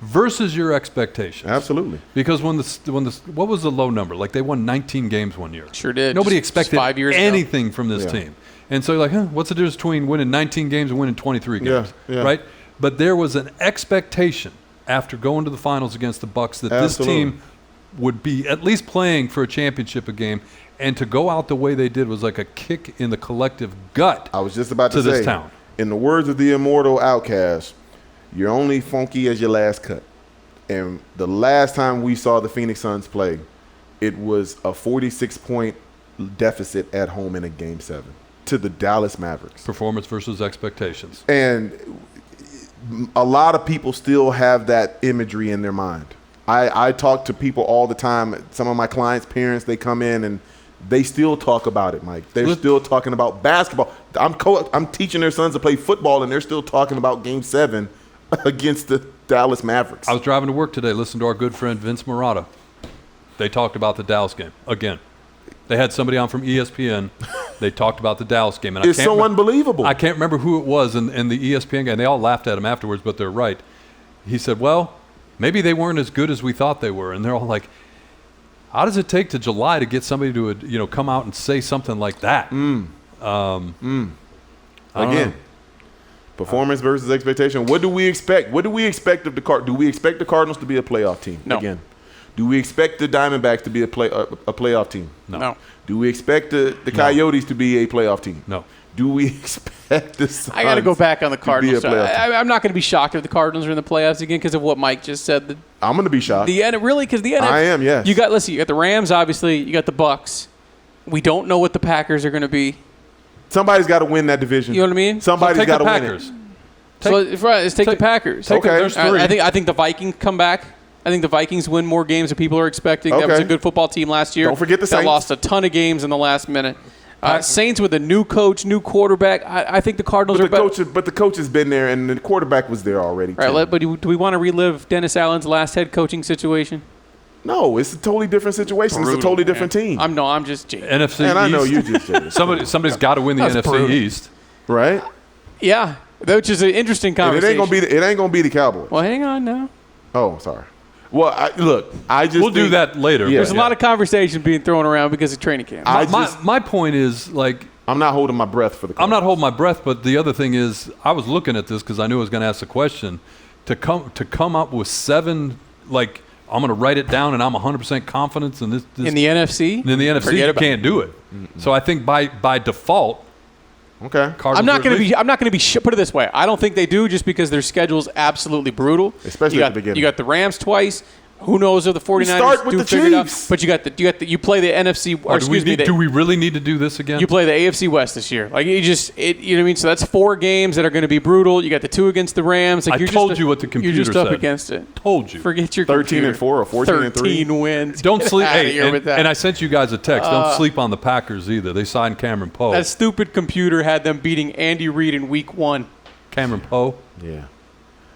versus your expectations. Absolutely. Because when what was the low number? Like they won 19 games one year. Sure did. Nobody expected 5 years anything from this team. And so you're like, what's the difference between winning 19 games and winning 23 games? Yeah. Right? But there was an expectation after going to the finals against the Bucks that this team would be at least playing for a championship game. And to go out the way they did was like a kick in the collective gut. I was just about to say, this town. In the words of the immortal Outkast, you're only funky as your last cut. And the last time we saw the Phoenix Suns play, it was a 46-point deficit at home in a Game 7 to the Dallas Mavericks. Performance versus expectations. And a lot of people still have that imagery in their mind. I talk to people all the time. Some of my clients' parents, they come in and they still talk about it, Mike. They're still talking about basketball. I'm teaching their sons to play football, and they're still talking about Game 7 against the Dallas Mavericks. I was driving to work today, listening to our good friend Vince Marotta. They talked about the Dallas game again. They had somebody on from ESPN. They talked about the Dallas game. And it's so unbelievable. I can't remember who it was in the ESPN game. They all laughed at him afterwards, but they're right. He said, well, maybe they weren't as good as we thought they were. And they're all like, how does it take to July to get somebody to come out and say something like that? Again, performance versus expectation. What do we expect? What do we expect of the Cardinals? Do we expect the Cardinals to be a playoff team? No. Again. Do we expect the Diamondbacks to be a playoff team? No. Do we expect the Coyotes to be a playoff team? No. Do we expect the Suns I got to go back on the Cardinals. to be a playoff team? I'm not going to be shocked if the Cardinals are in the playoffs again because of what Mike just said. I'm going to be shocked. Really, because the NFC. I am, yes. You got the Rams, obviously. You got the Bucks. We don't know what the Packers are going to be. Somebody's got to win that division. You know what I mean? Somebody's got to win Packers. it. Let's take the Packers. Okay. There's three. I think the Vikings come back. I think the Vikings win more games than people are expecting. That was a good football team last year. Don't forget the Saints. That lost a ton of games in the last minute. Saints with a new coach, new quarterback. I think the Cardinals are better. But the coach has been there, and the quarterback was there already. Right, but do we want to relive Dennis Allen's last head coaching situation? No, it's a totally different situation. Brutal, it's a totally different team. I'm just jaded. NFC and East. I know you just jaded. Somebody's got to win the NFC brutal. East. Right? Yeah, which is an interesting And conversation. it ain't gonna be the Cowboys. Well, hang on now. Oh, sorry. Well, We'll do that later. Yeah. There's a lot of conversation being thrown around because of training camp. My point is, like, I'm not holding my breath for the Cardinals. I'm not holding my breath, but the other thing is, I was looking at this because I knew I was going to ask the question. To come up with 7, like, I'm going to write it down, and I'm 100% confident in this. In the NFC? In the NFC, you can't do it. So I think by default, okay. Cardinals I'm not going to be. Put it this way: I don't think they do, just because their schedule's absolutely brutal. Especially at the beginning. You got the Rams twice. Who knows if the 49ers start with do the figure it out? Chiefs. But you play the NFC. Do we really need to do this again? You play the AFC West this year. Like you know what I mean. So that's 4 games that are going to be brutal. You got the 2 against the Rams. Like I told you what the computer You're just up said. against it. Told you. Forget your 13-4 or 14-3. 13 wins. Don't Get sleep. outta Hey, here with that. and I sent you guys a text. Don't sleep on the Packers either. They signed Cameron Poe. That stupid computer had them beating Andy Reid in Week 1. Cameron Poe. Yeah.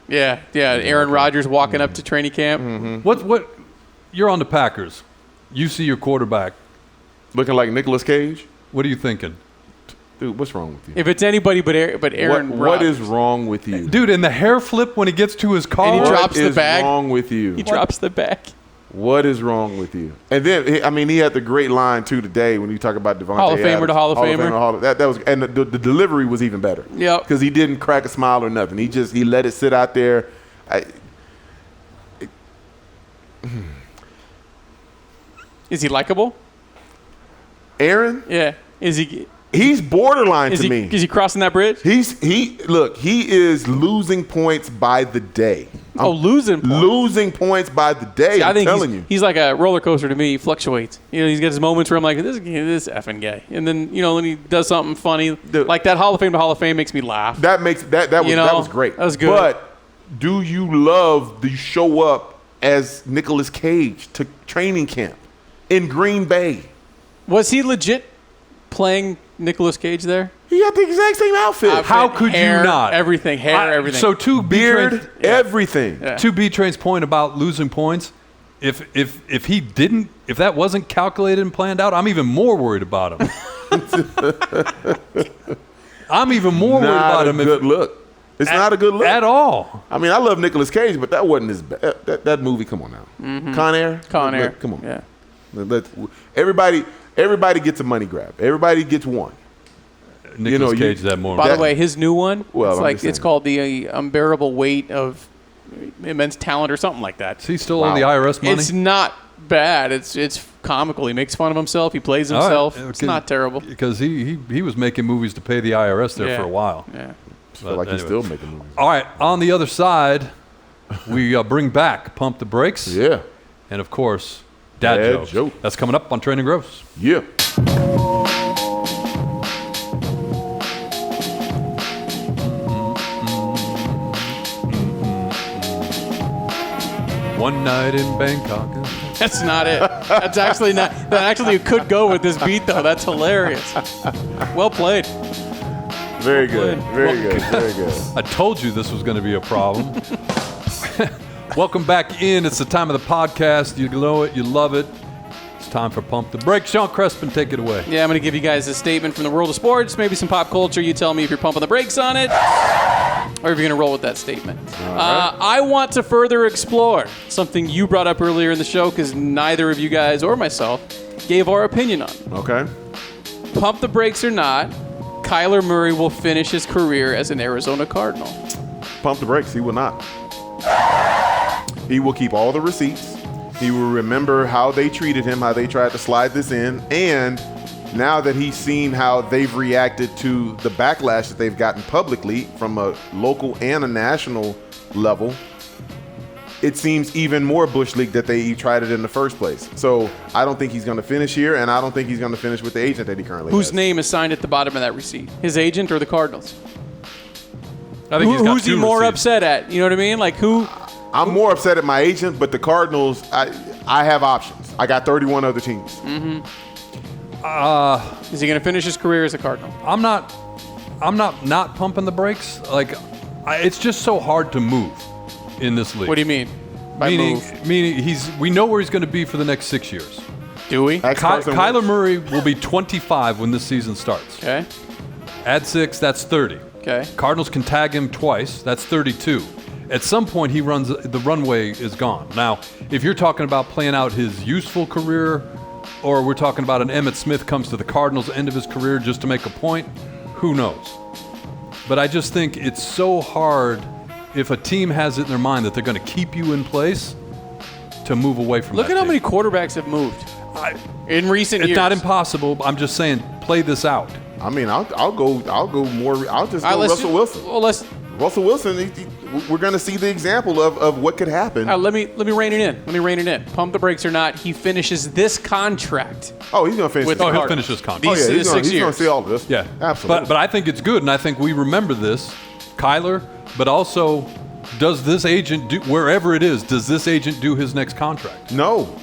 Yeah. Aaron Rodgers walking up to training camp. Mm-hmm. What? You're on the Packers. You see your quarterback. Looking like Nicolas Cage? What are you thinking? Dude, what's wrong with you? If it's anybody but Aaron Rodgers. What is wrong with you? Dude, and the hair flip when he gets to his car. And he drops the bag. What is wrong with you? He drops the bag. What is wrong with you? And then, I mean, he had the great line, too, today when you talk about Devontae Hall of Famer Adams. to Hall of Famer. That was, and the delivery was even better. Yep. Because he didn't crack a smile or nothing. He let it sit out there. Is he likable? Aaron? Yeah. Is he? He's borderline to me. Is he crossing that bridge? He is losing points by the day. Losing points. Losing points by the day. I think I'm telling you. He's like a roller coaster to me. He fluctuates. You know, he's got his moments where I'm like, this effing guy. And then, when he does something funny, like that Hall of Fame to Hall of Fame makes me laugh. That was great. That was good. But do you love the show up as Nicolas Cage to training camp in Green Bay? Was he legit playing Nicolas Cage there? He had the exact same outfit. How could hair, you not? Everything, hair, everything. So to Beard, everything. Yeah. To B-Train's point about losing points, if that wasn't calculated and planned out, I'm even more worried about him. I'm even more worried about him. Not a good look. It's not a good look at all. I mean, I love Nicolas Cage, but that wasn't his bad. That movie, come on now. Mm-hmm. Con Air? Come on. Yeah. Everybody gets a money grab. Everybody gets one. Nicolas Cage that more. By the way, his new one, well, it's called The Unbearable Weight of Immense Talent or something like that. Is he still on the IRS money? It's not bad. It's comical. He makes fun of himself. He plays himself. Right. It's not terrible. Because he was making movies to pay the IRS there for a while. Yeah. I feel like he's still making movies. All right, on the other side, we bring back Pump the Brakes. Yeah. And, of course, Dad Joke. That's coming up on Training Grose. Yeah. One night in Bangkok. That's not it. That's actually not. That actually could go with this beat, though. That's hilarious. Well played. Very good. Very good. Very good. I told you this was going to be a problem. Welcome back in. It's the time of the podcast. You know it. You love it. time for Pump the Brakes. Sean Crespin, take it away. Yeah, I'm going to give you guys a statement from the world of sports, maybe some pop culture. You tell me if you're pumping the brakes on it or if you're going to roll with that statement. Right. I want to further explore something you brought up earlier in the show because neither of you guys or myself gave our opinion on it. Okay. Pump the brakes or not, Kyler Murray will finish his career as an Arizona Cardinal. Pump the brakes. He will not. He will keep all the receipts. He will remember how they treated him, how they tried to slide this in. And now that he's seen how they've reacted to the backlash that they've gotten publicly from a local and a national level, it seems even more Bush League that they tried it in the first place. So I don't think he's going to finish here, and I don't think he's going to finish with the agent that he currently has. Whose name is signed at the bottom of that receipt? His agent or the Cardinals? I think Who's he more upset at? You know what I mean? Like who? I'm more upset at my agent, but the Cardinals, I have options. I got 31 other teams. Mm-hmm. Is he going to finish his career as a Cardinal? I'm not pumping the brakes. Like, it's just so hard to move in this league. What do you mean? Meaning we know where he's going to be for the next 6 years. Do we? Kyler Murray will be 25 when this season starts. Okay. Add 6, that's 30. Okay. Cardinals can tag him twice, that's 32. At some point, the runway is gone. Now, if you're talking about playing out his useful career, or we're talking about an Emmitt Smith comes to the Cardinals end of his career just to make a point, who knows? But I just think it's so hard if a team has it in their mind that they're going to keep you in place to move away from Look that at how team. many quarterbacks have moved in recent years. It's not impossible. I'm just saying, play this out. I mean, I'll go more. I'll just go Russell Wilson. Well, Russell Wilson. We're going to see the example of what could happen. Let me rein it in. Let me rein it in. Pump the brakes or not, he finishes this contract. Oh, he's going to finish. He'll finish this contract. He's going to see all of this. Yeah, absolutely. But I think it's good, and I think we remember this, Kyler. But also, does this agent do wherever it is? Does this agent do his next contract? No.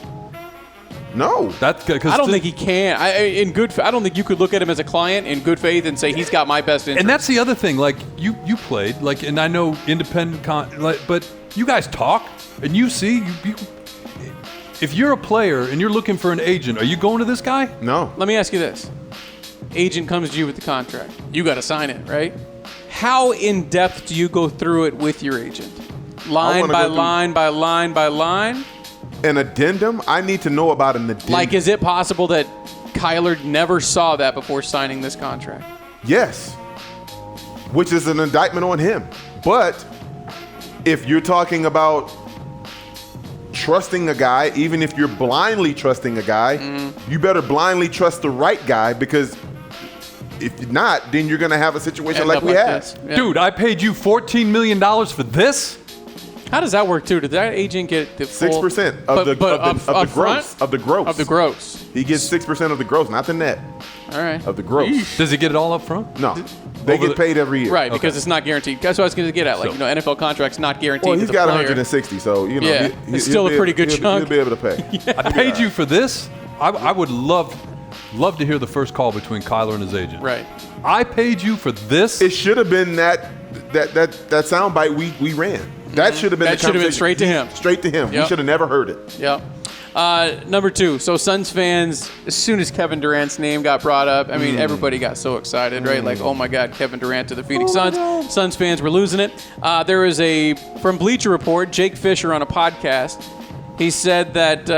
That's because I don't think he can. I don't think you could look at him as a client in good faith and say he's got my best interest. And that's the other thing. Like you played, like, and I know independent, but you guys talk and you see. If you're a player and you're looking for an agent, are you going to this guy? No. Let me ask you this: agent comes to you with the contract. You got to sign it, right? How in depth do you go through it with your agent? Line by line by line by line. An addendum? I need to know about an addendum. Like, is it possible that Kyler never saw that before signing this contract? Yes. Which is an indictment on him. But if you're talking about trusting a guy, even if you're blindly trusting a guy, you better blindly trust the right guy, because if not, then you're going to have a situation like we had. Yeah. Dude, I paid you $14 million for this? How does that work, too? Did that agent get the full 6% of the gross? Of the gross. Of the gross. He gets 6% of the gross, not the net. All right. Of the gross. Does he get it all up front? No. They get paid every year. Right, because it's not guaranteed. That's what I was going to get at. Like, NFL contracts not guaranteed. Well, he's to the got player. 160, so, it's still a pretty good chunk. He'll be able to pay. I paid you for this. I would love to hear the first call between Kyler and his agent. Right. I paid you for this. It should have been that soundbite we ran. That should have been. That should have been straight to him. Straight to him. Yep. We should have never heard it. Yep. Number 2. So Suns fans, as soon as Kevin Durant's name got brought up, I mean, everybody got so excited, right? Like, oh my God, Kevin Durant to the Phoenix Suns. No. Suns fans were losing it. There was from Bleacher Report, Jake Fisher on a podcast. He said that,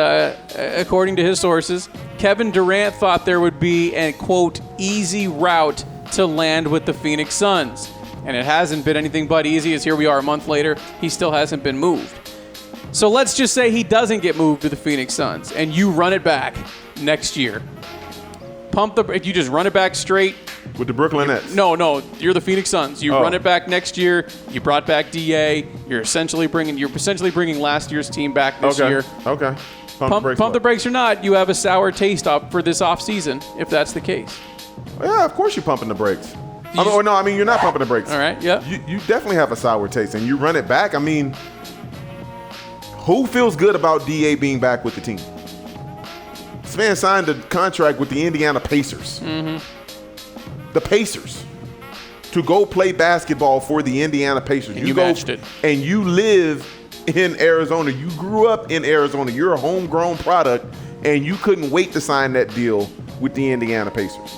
according to his sources, Kevin Durant thought there would be a, quote, easy route to land with the Phoenix Suns. And it hasn't been anything but easy, as here we are a month later, he still hasn't been moved. So let's just say he doesn't get moved to the Phoenix Suns, and you run it back next year. If you just run it back straight. With the Brooklyn Nets. No, you're the Phoenix Suns. You run it back next year. You brought back DA. You're essentially bringing last year's team back this year. Okay. Pump the brakes or not, you have a sour taste for this offseason, if that's the case. Yeah, of course you're pumping the brakes. You're not pumping the brakes. All right, yeah. You definitely have a sour taste, and you run it back. I mean, who feels good about DA being back with the team? This man signed a contract with the Indiana Pacers. The Pacers. To go play basketball for the Indiana Pacers. And you matched it. And you live in Arizona. You grew up in Arizona. You're a homegrown product. and you couldn't wait to sign that deal with the Indiana Pacers.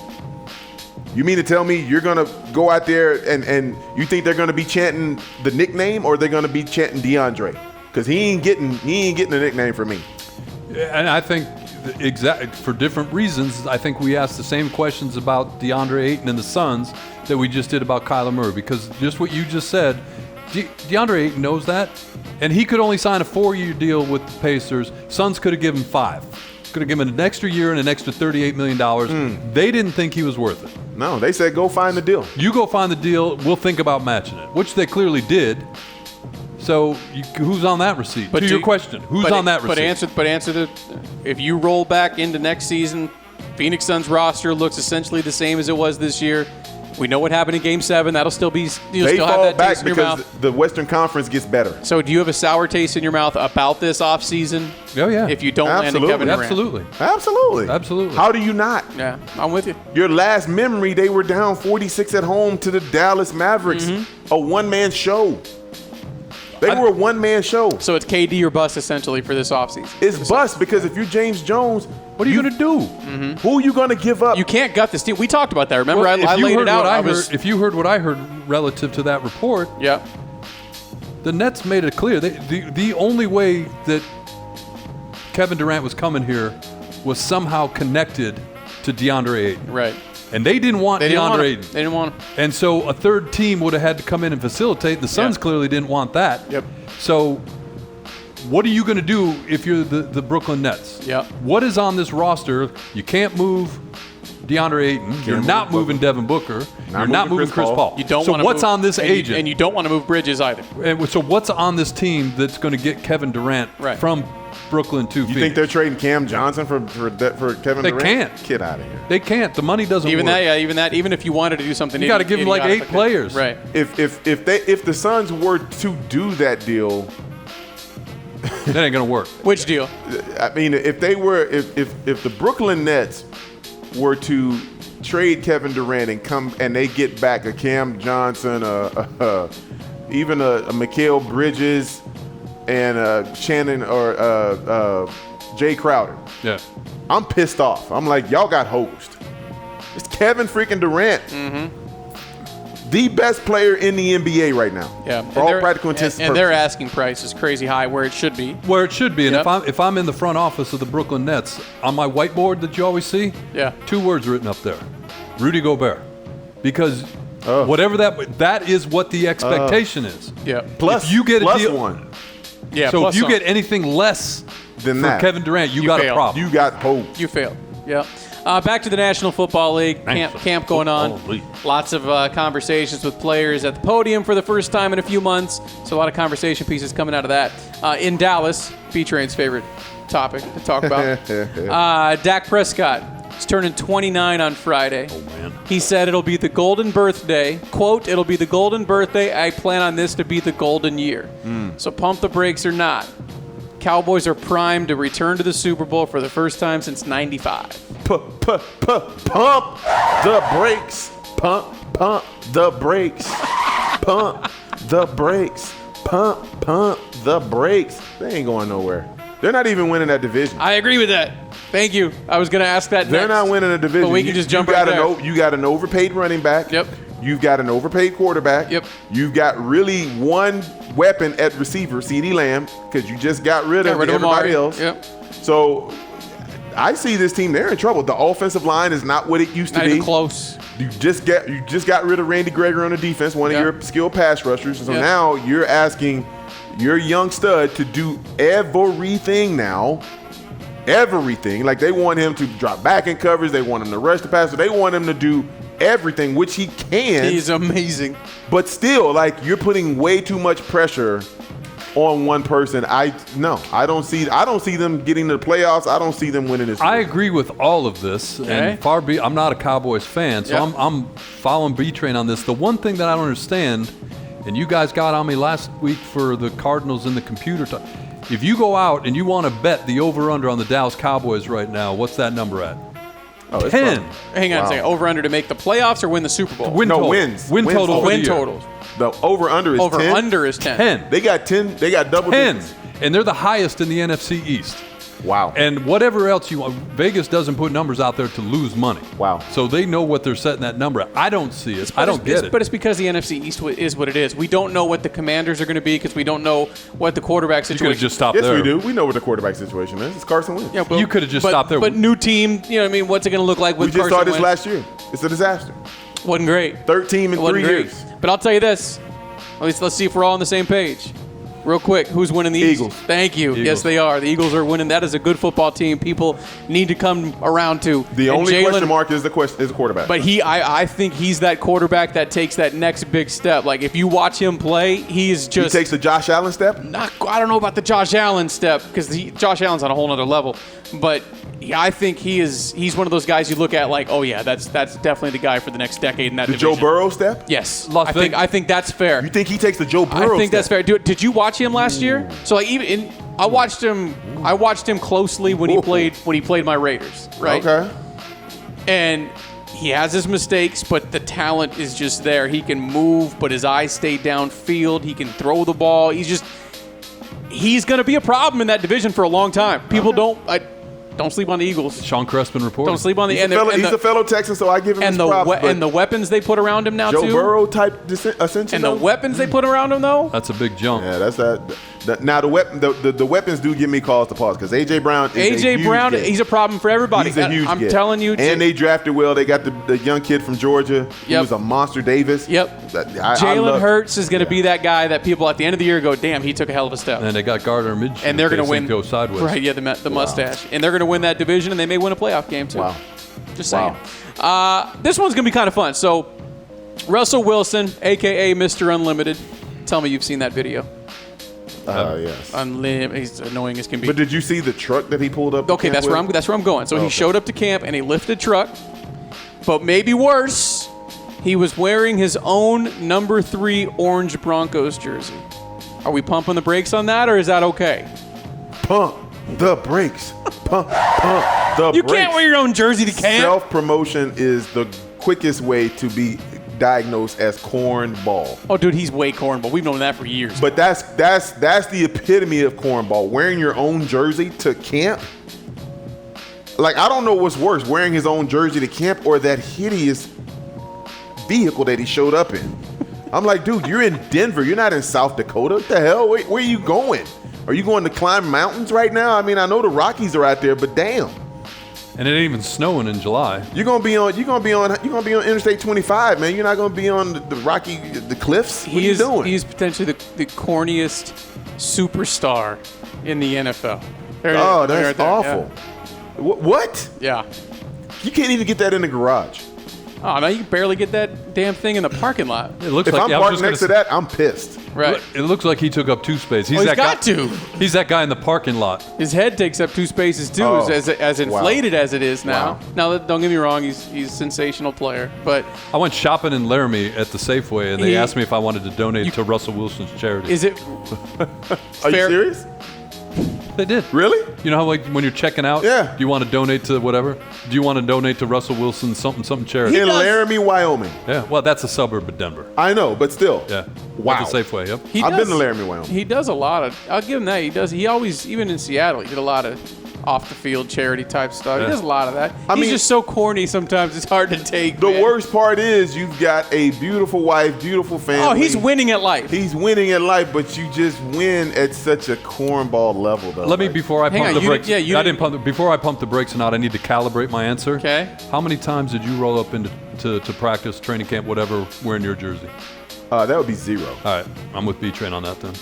You mean to tell me you're going to go out there and you think they're going to be chanting the nickname, or they're going to be chanting DeAndre? Because he ain't getting a nickname for me. And I think for different reasons, I think we asked the same questions about DeAndre Ayton and the Suns that we just did about Kyler Murray, because just what you just said, DeAndre Ayton knows that, and he could only sign a 4-year deal with the Pacers. Suns could have given him 5. Could have given him an extra year and an extra $38 million. They didn't think he was worth it. No, they said go find the deal. You go find the deal, we'll think about matching it, which they clearly did. So who's on that receipt? But to your question, who's on that receipt? But answer the, if you roll back into next season, Phoenix Suns roster looks essentially the same as it was this year. We know what happened in Game 7. That'll still be. You'll they still fall have that back taste in your because mouth. the Western Conference gets better. So do you have a sour taste in your mouth about this offseason? Oh, yeah. If you don't land a Kevin Durant. Absolutely. How do you not? Yeah, I'm with you. Your last memory, they were down 46 at home to the Dallas Mavericks. A one-man show. They were a one-man show. So it's KD or bust essentially for this offseason. It's bust because if you're James Jones, what are you going to do? Who are you going to give up? You can't gut this team. We talked about that. Remember, Well, I laid it out. If you heard what I heard relative to that report, yeah, the Nets made it clear. The only way that Kevin Durant was coming here was somehow connected to DeAndre Ayton. Right. And they didn't want DeAndre Ayton. They didn't want him. And so a third team would have had to come in and facilitate. The Suns clearly didn't want that. Yep. So what are you going to do if you're the Brooklyn Nets? Yep. What is on this roster? You can't move DeAndre Ayton. You're not moving Devin Booker. You're not moving Chris Paul. You don't so want to what's move, on this agent? And you don't want to move Bridges either. And so what's on this team that's going to get Kevin Durant from Brooklyn to Phoenix? You think they're trading Cam Johnson for Kevin Durant? They can't. Get out of here. They can't. The money doesn't even work. Even if you wanted to do something, you got to give them like 8 players. Right. If the Suns were to do that deal, that ain't gonna work. Which deal? I mean, if the Brooklyn Nets were to trade Kevin Durant and they get back a Cam Johnson, even a Mikal Bridges, and Shannon or Jay Crowder. Yeah. I'm pissed off. I'm like, y'all got hosed. It's Kevin freaking Durant. The best player in the NBA right now. Yeah. For all practical intents and purposes. And their asking price is crazy high, where it should be. Where it should be. And if I'm in the front office of the Brooklyn Nets, on my whiteboard that you always see, 2 words written up there. Rudy Gobert. Because whatever that is what the expectation is. Yeah. Plus, if you get a deal, one. Yeah. So if you get anything less than for Kevin Durant, you got fail. a problem. You got hosed. You failed. Yeah. Back to the National Football League camp going on. Lots of conversations with players at the podium for the first time in a few months. So a lot of conversation pieces coming out of that. In Dallas, B-Train's favorite topic to talk about. Dak Prescott is turning 29 on Friday. Oh, man. He said it'll be the golden birthday. Quote, it'll be the golden birthday. I plan on this to be the golden year. So pump the brakes or not. Cowboys are primed to return to the Super Bowl for the first time since '95. Pump the brakes. Pump the brakes. Pump the brakes. Pump the brakes. They ain't going nowhere. They're not even winning that division. I agree with that. Thank you. I was going to ask that They're next. not winning a division. But we can just jump right there. You got an overpaid running back. Yep. You've got an overpaid quarterback. Yep. You've got really one weapon at receiver, CeeDee Lamb, because you just got rid of everybody else. Yep. So I see this team, they're in trouble. The offensive line is not what it used to be. Not even close. You just got rid of Randy Gregory on the defense, one of your skilled pass rushers. So now you're asking your young stud to do everything now. Everything. Like they want him to drop back in coverage. They want him to rush the passer. They want him to do everything, which he can. He's amazing. But still, like you're putting way too much pressure on one person. I don't see them getting to the playoffs. I don't see them winning this. I agree with all of this, and I'm not a Cowboys fan, so I'm following B-Train on this. The one thing that I don't understand, and you guys got on me last week for the Cardinals in the computer talk. If you go out and you want to bet the over-under on the Dallas Cowboys right now, what's that number at? 10. Hang on a second. Over-under to make the playoffs or win the Super Bowl? Wins. Win total. Win totals. The over-under is 10. Over-under is 10. 10. They got 10. They got double 10. digits. And they're the highest in the NFC East. Wow. And whatever else you want, Vegas doesn't put numbers out there to lose money. Wow. So they know what they're setting that number at. I don't see it. I don't get it. But it's because the NFC East is what it is. We don't know what the Commanders are going to be because we don't know what the quarterback You situation could have just stopped Yes, there. we do. We know what the quarterback situation is. It's Carson Wentz. Yeah, but, You could have just stopped there. But new team, you know what I mean? What's it going to look like with We just Carson saw this Wentz? last year. It's a disaster. Wasn't great. 13 in 3 years. But I'll tell you this. At least let's see if we're all on the same page. Real quick, who's winning the Eagles. East? Thank you. Eagles. Yes, they are. The Eagles are winning. That is a good football team. People need to come around to. The And only Jalen- question mark is the quarterback. But I think he's that quarterback that takes that next big step. Like if you watch him play, he is he just takes the Josh Allen step. I don't know about the Josh Allen step because Josh Allen's on a whole nother level. But I think he's one of those guys you look at like, oh yeah, that's definitely the guy for the next decade in that The division. Joe Burrow step. Yes, Las Vegas. I think that's fair. You think he takes the Joe Burrow I think step? that's fair. Did you watch him last year? So like I watched him closely when he played my Raiders, right? Okay. And he has his mistakes, but the talent is just there. He can move, but his eyes stay downfield. He can throw the ball. He's going to be a problem in that division for a long time. People don't sleep on the Eagles. Sean Crespin reported. Don't sleep on the He's a fellow Texan, so I give him his props. and the weapons they put around him now Joe too. Burrow type ascension. And the though? weapons they put around him though. That's a big jump. Yeah, that's that. Now the weapons do give me cause to pause because AJ Brown. He's a problem for everybody. He's a huge I'm get. telling you. And they drafted well. They got the young kid from Georgia. He Yep. was a monster. Davis. Yep. I Jalen love- Hurts is going to be that guy that people at the end of the year go, damn, he took a hell of a step. And they got Gardner Minshew. And they're going to win. Go sideways. Right, yeah, the mustache. And they're going to win that division, and they may win a playoff game, too. Wow. Just saying. This one's going to be kind of fun. So, Russell Wilson, a.k.a. Mr. Unlimited. Tell me you've seen that video. Yes. He's annoying as can be. But did you see the truck that he pulled up? to Okay, camp that's with? where I'm going. So he Okay. showed up to camp in a lifted truck, but maybe worse, he was wearing his own number 3 orange Broncos jersey. Are we pumping the brakes on that, or is that okay? Pump the brakes. Pump the You brakes. can't wear your own jersey to camp. Self-promotion is the quickest way to be diagnosed as cornball. Oh, dude, he's way cornball. We've known that for years. But that's the epitome of cornball. Wearing your own jersey to camp. Like, I don't know what's worse, wearing his own jersey to camp or that hideous vehicle that he showed up in. I'm like, dude, you're in Denver. You're not in South Dakota. What the hell? Where are you going? Are you going to climb mountains right now? I mean, I know the Rockies are out there, but damn. And it ain't even snowing in July. You're gonna be on Interstate 25, man. You're not gonna be on the cliffs. What are you doing? He's potentially the corniest superstar in the NFL. Oh, that's awful. What? Yeah. You can't even get that in the garage. Oh, no, you can barely get that damn thing in the parking lot. It looks If like I'm I was parked just gonna next to say- that, I'm pissed. Right. It looks like he took up 2 spaces. He's got to. He's that guy in the parking lot. His head takes up 2 spaces too, Oh, as inflated as it is now. Wow. Now, don't get me wrong, he's a sensational player, but I went shopping in Laramie at the Safeway, and they He- asked me if I wanted to donate to Russell Wilson's charity. is it Are you fair? serious? They did. Really? You know how like when you're checking out, Yeah. do you want to donate to whatever? Do you want to donate to Russell Wilson's something charity? In Laramie, Wyoming. Yeah. Well, that's a suburb of Denver. I know, but still. Yeah. Wow. At the Safeway. Yep. He I've does- been to Laramie, Wyoming. He does a lot of. I'll give him that. He does. He always, even in Seattle, he did a lot of off the field charity type stuff. Yeah. He does a lot of that. I He's mean- just so corny. Sometimes it's hard to take. The man. worst part is you've got a beautiful wife, beautiful family. Oh, he's winning at life. He's winning at life, but you just win at such a cornball level, though. Let me Like, before I Hang pump on, the you brakes. didn't- yeah, you I didn't didn't- pump before I pump the brakes and out. I need to calibrate my answer. Okay. How many times did you roll up into to practice, training camp, whatever, wearing your jersey? that would be 0. All right, I'm with B-Train on that then.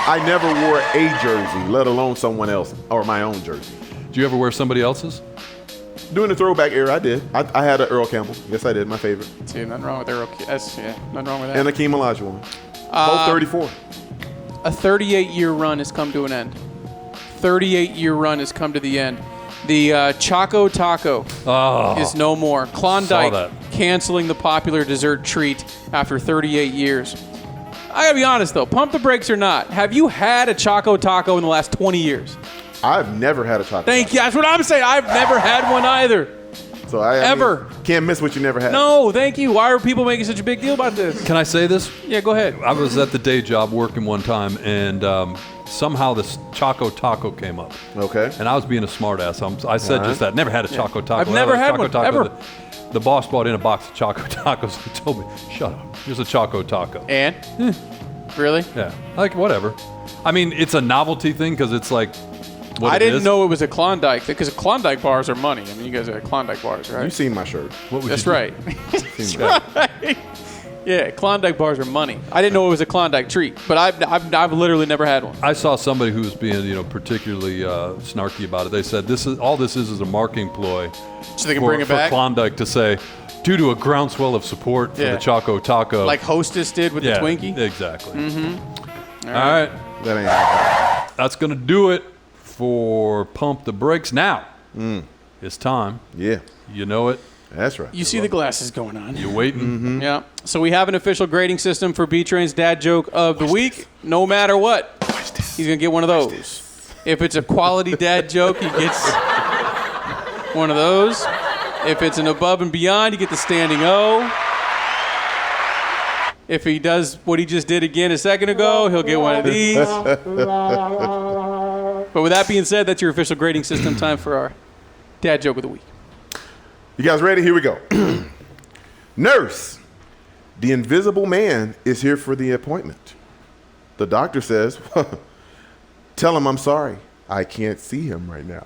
I never wore a jersey, let alone someone else or my own jersey. Do you ever wear somebody else's? During the throwback era, I did. I had an Earl Campbell. Yes, I did. My favorite. See, nothing wrong with Earl. Nothing wrong with that. And Akeem Olajuwon. Both 34. A 38-year run has come to an end. 38-year run has come to the end. The Choco Taco is no more. Saw Klondike that. canceling the popular dessert treat after 38 years. I gotta be honest though, pump the brakes or not, have you had a Choco Taco in the last 20 years? I've never had a chocolate. Thank you. That's what I'm saying. I've never had one either. So I Ever. mean, can't miss what you never had. No, thank you. Why are people making such a big deal about this? Can I say this? Yeah, go ahead. I was at the day job working one time, and somehow this Choco Taco came up. Okay. And I was being a smartass. I said just that. Never had a Choco Taco. I've never had one, ever. The boss brought in a box of Choco Tacos and told me, shut up, here's a Choco Taco. And? Really? Yeah. Like, whatever. I mean, it's a novelty thing because it's like what I it didn't is. know it was a Klondike, because Klondike bars are money. I mean, you guys are Klondike bars, right? You've seen my shirt. What would That's you do? right. That's right. Yeah, Klondike bars are money. I didn't know it was a Klondike treat, but I've literally never had one. I saw somebody who was being, particularly snarky about it. They said this is a marketing ploy, So they can bring it back? for Klondike to say, due to a groundswell of support for the Choco Taco, Like Hostess did with the Twinkie? Exactly. Mm-hmm. All right. That ain't happening. That's gonna do it for Pump the Brakes. Now it's time. Yeah. You know it. That's right. You see the glasses going on. You're waiting. Mm-hmm. Yeah. So we have an official grading system for B-Train's Dad Joke of the Week. No matter what, he's going to get one of those. If it's a quality dad joke, he gets one of those. If it's an above and beyond, you get the standing O. If he does what he just did again a second ago, he'll get one of these. But with that being said, that's your official grading system. Time for our Dad Joke of the Week. You guys ready? Here we go. Nurse, the invisible man is here for the appointment. The doctor says, tell him I'm sorry. I can't see him right now.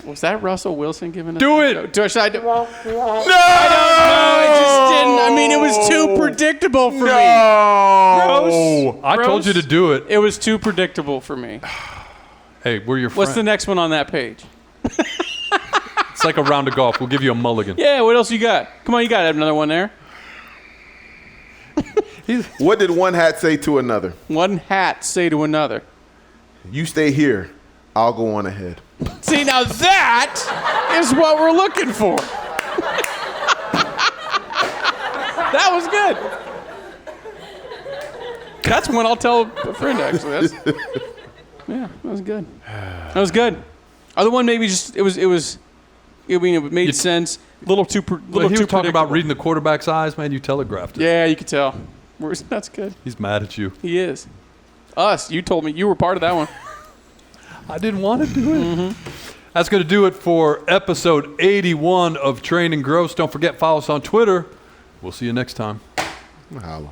Was that Russell Wilson giving us Do a it! joke? Should I do? No! I don't know. It just didn't. I mean, it was too predictable for me. No! I told you to do it. It was too predictable for me. Hey, we're your friends. What's the next one on that page? It's like a round of golf. We'll give you a mulligan. Yeah, what else you got? Come on, you got to have another one there. What did one hat say to another? One hat say to another. You stay here. I'll go on ahead. See, now that is what we're looking for. That was good. That's one I'll tell a friend, actually. Yeah, that was good. That was good. Other one, maybe just it made sense. A little too When he was talking about reading the quarterback's eyes, man, you telegraphed it. Yeah, you could tell. That's good. He's mad at you. He is. Us. You told me you were part of that one. I didn't want to do it. That's going to do it for episode 81 of Train and Grose. Don't forget, follow us on Twitter. We'll see you next time. Holla.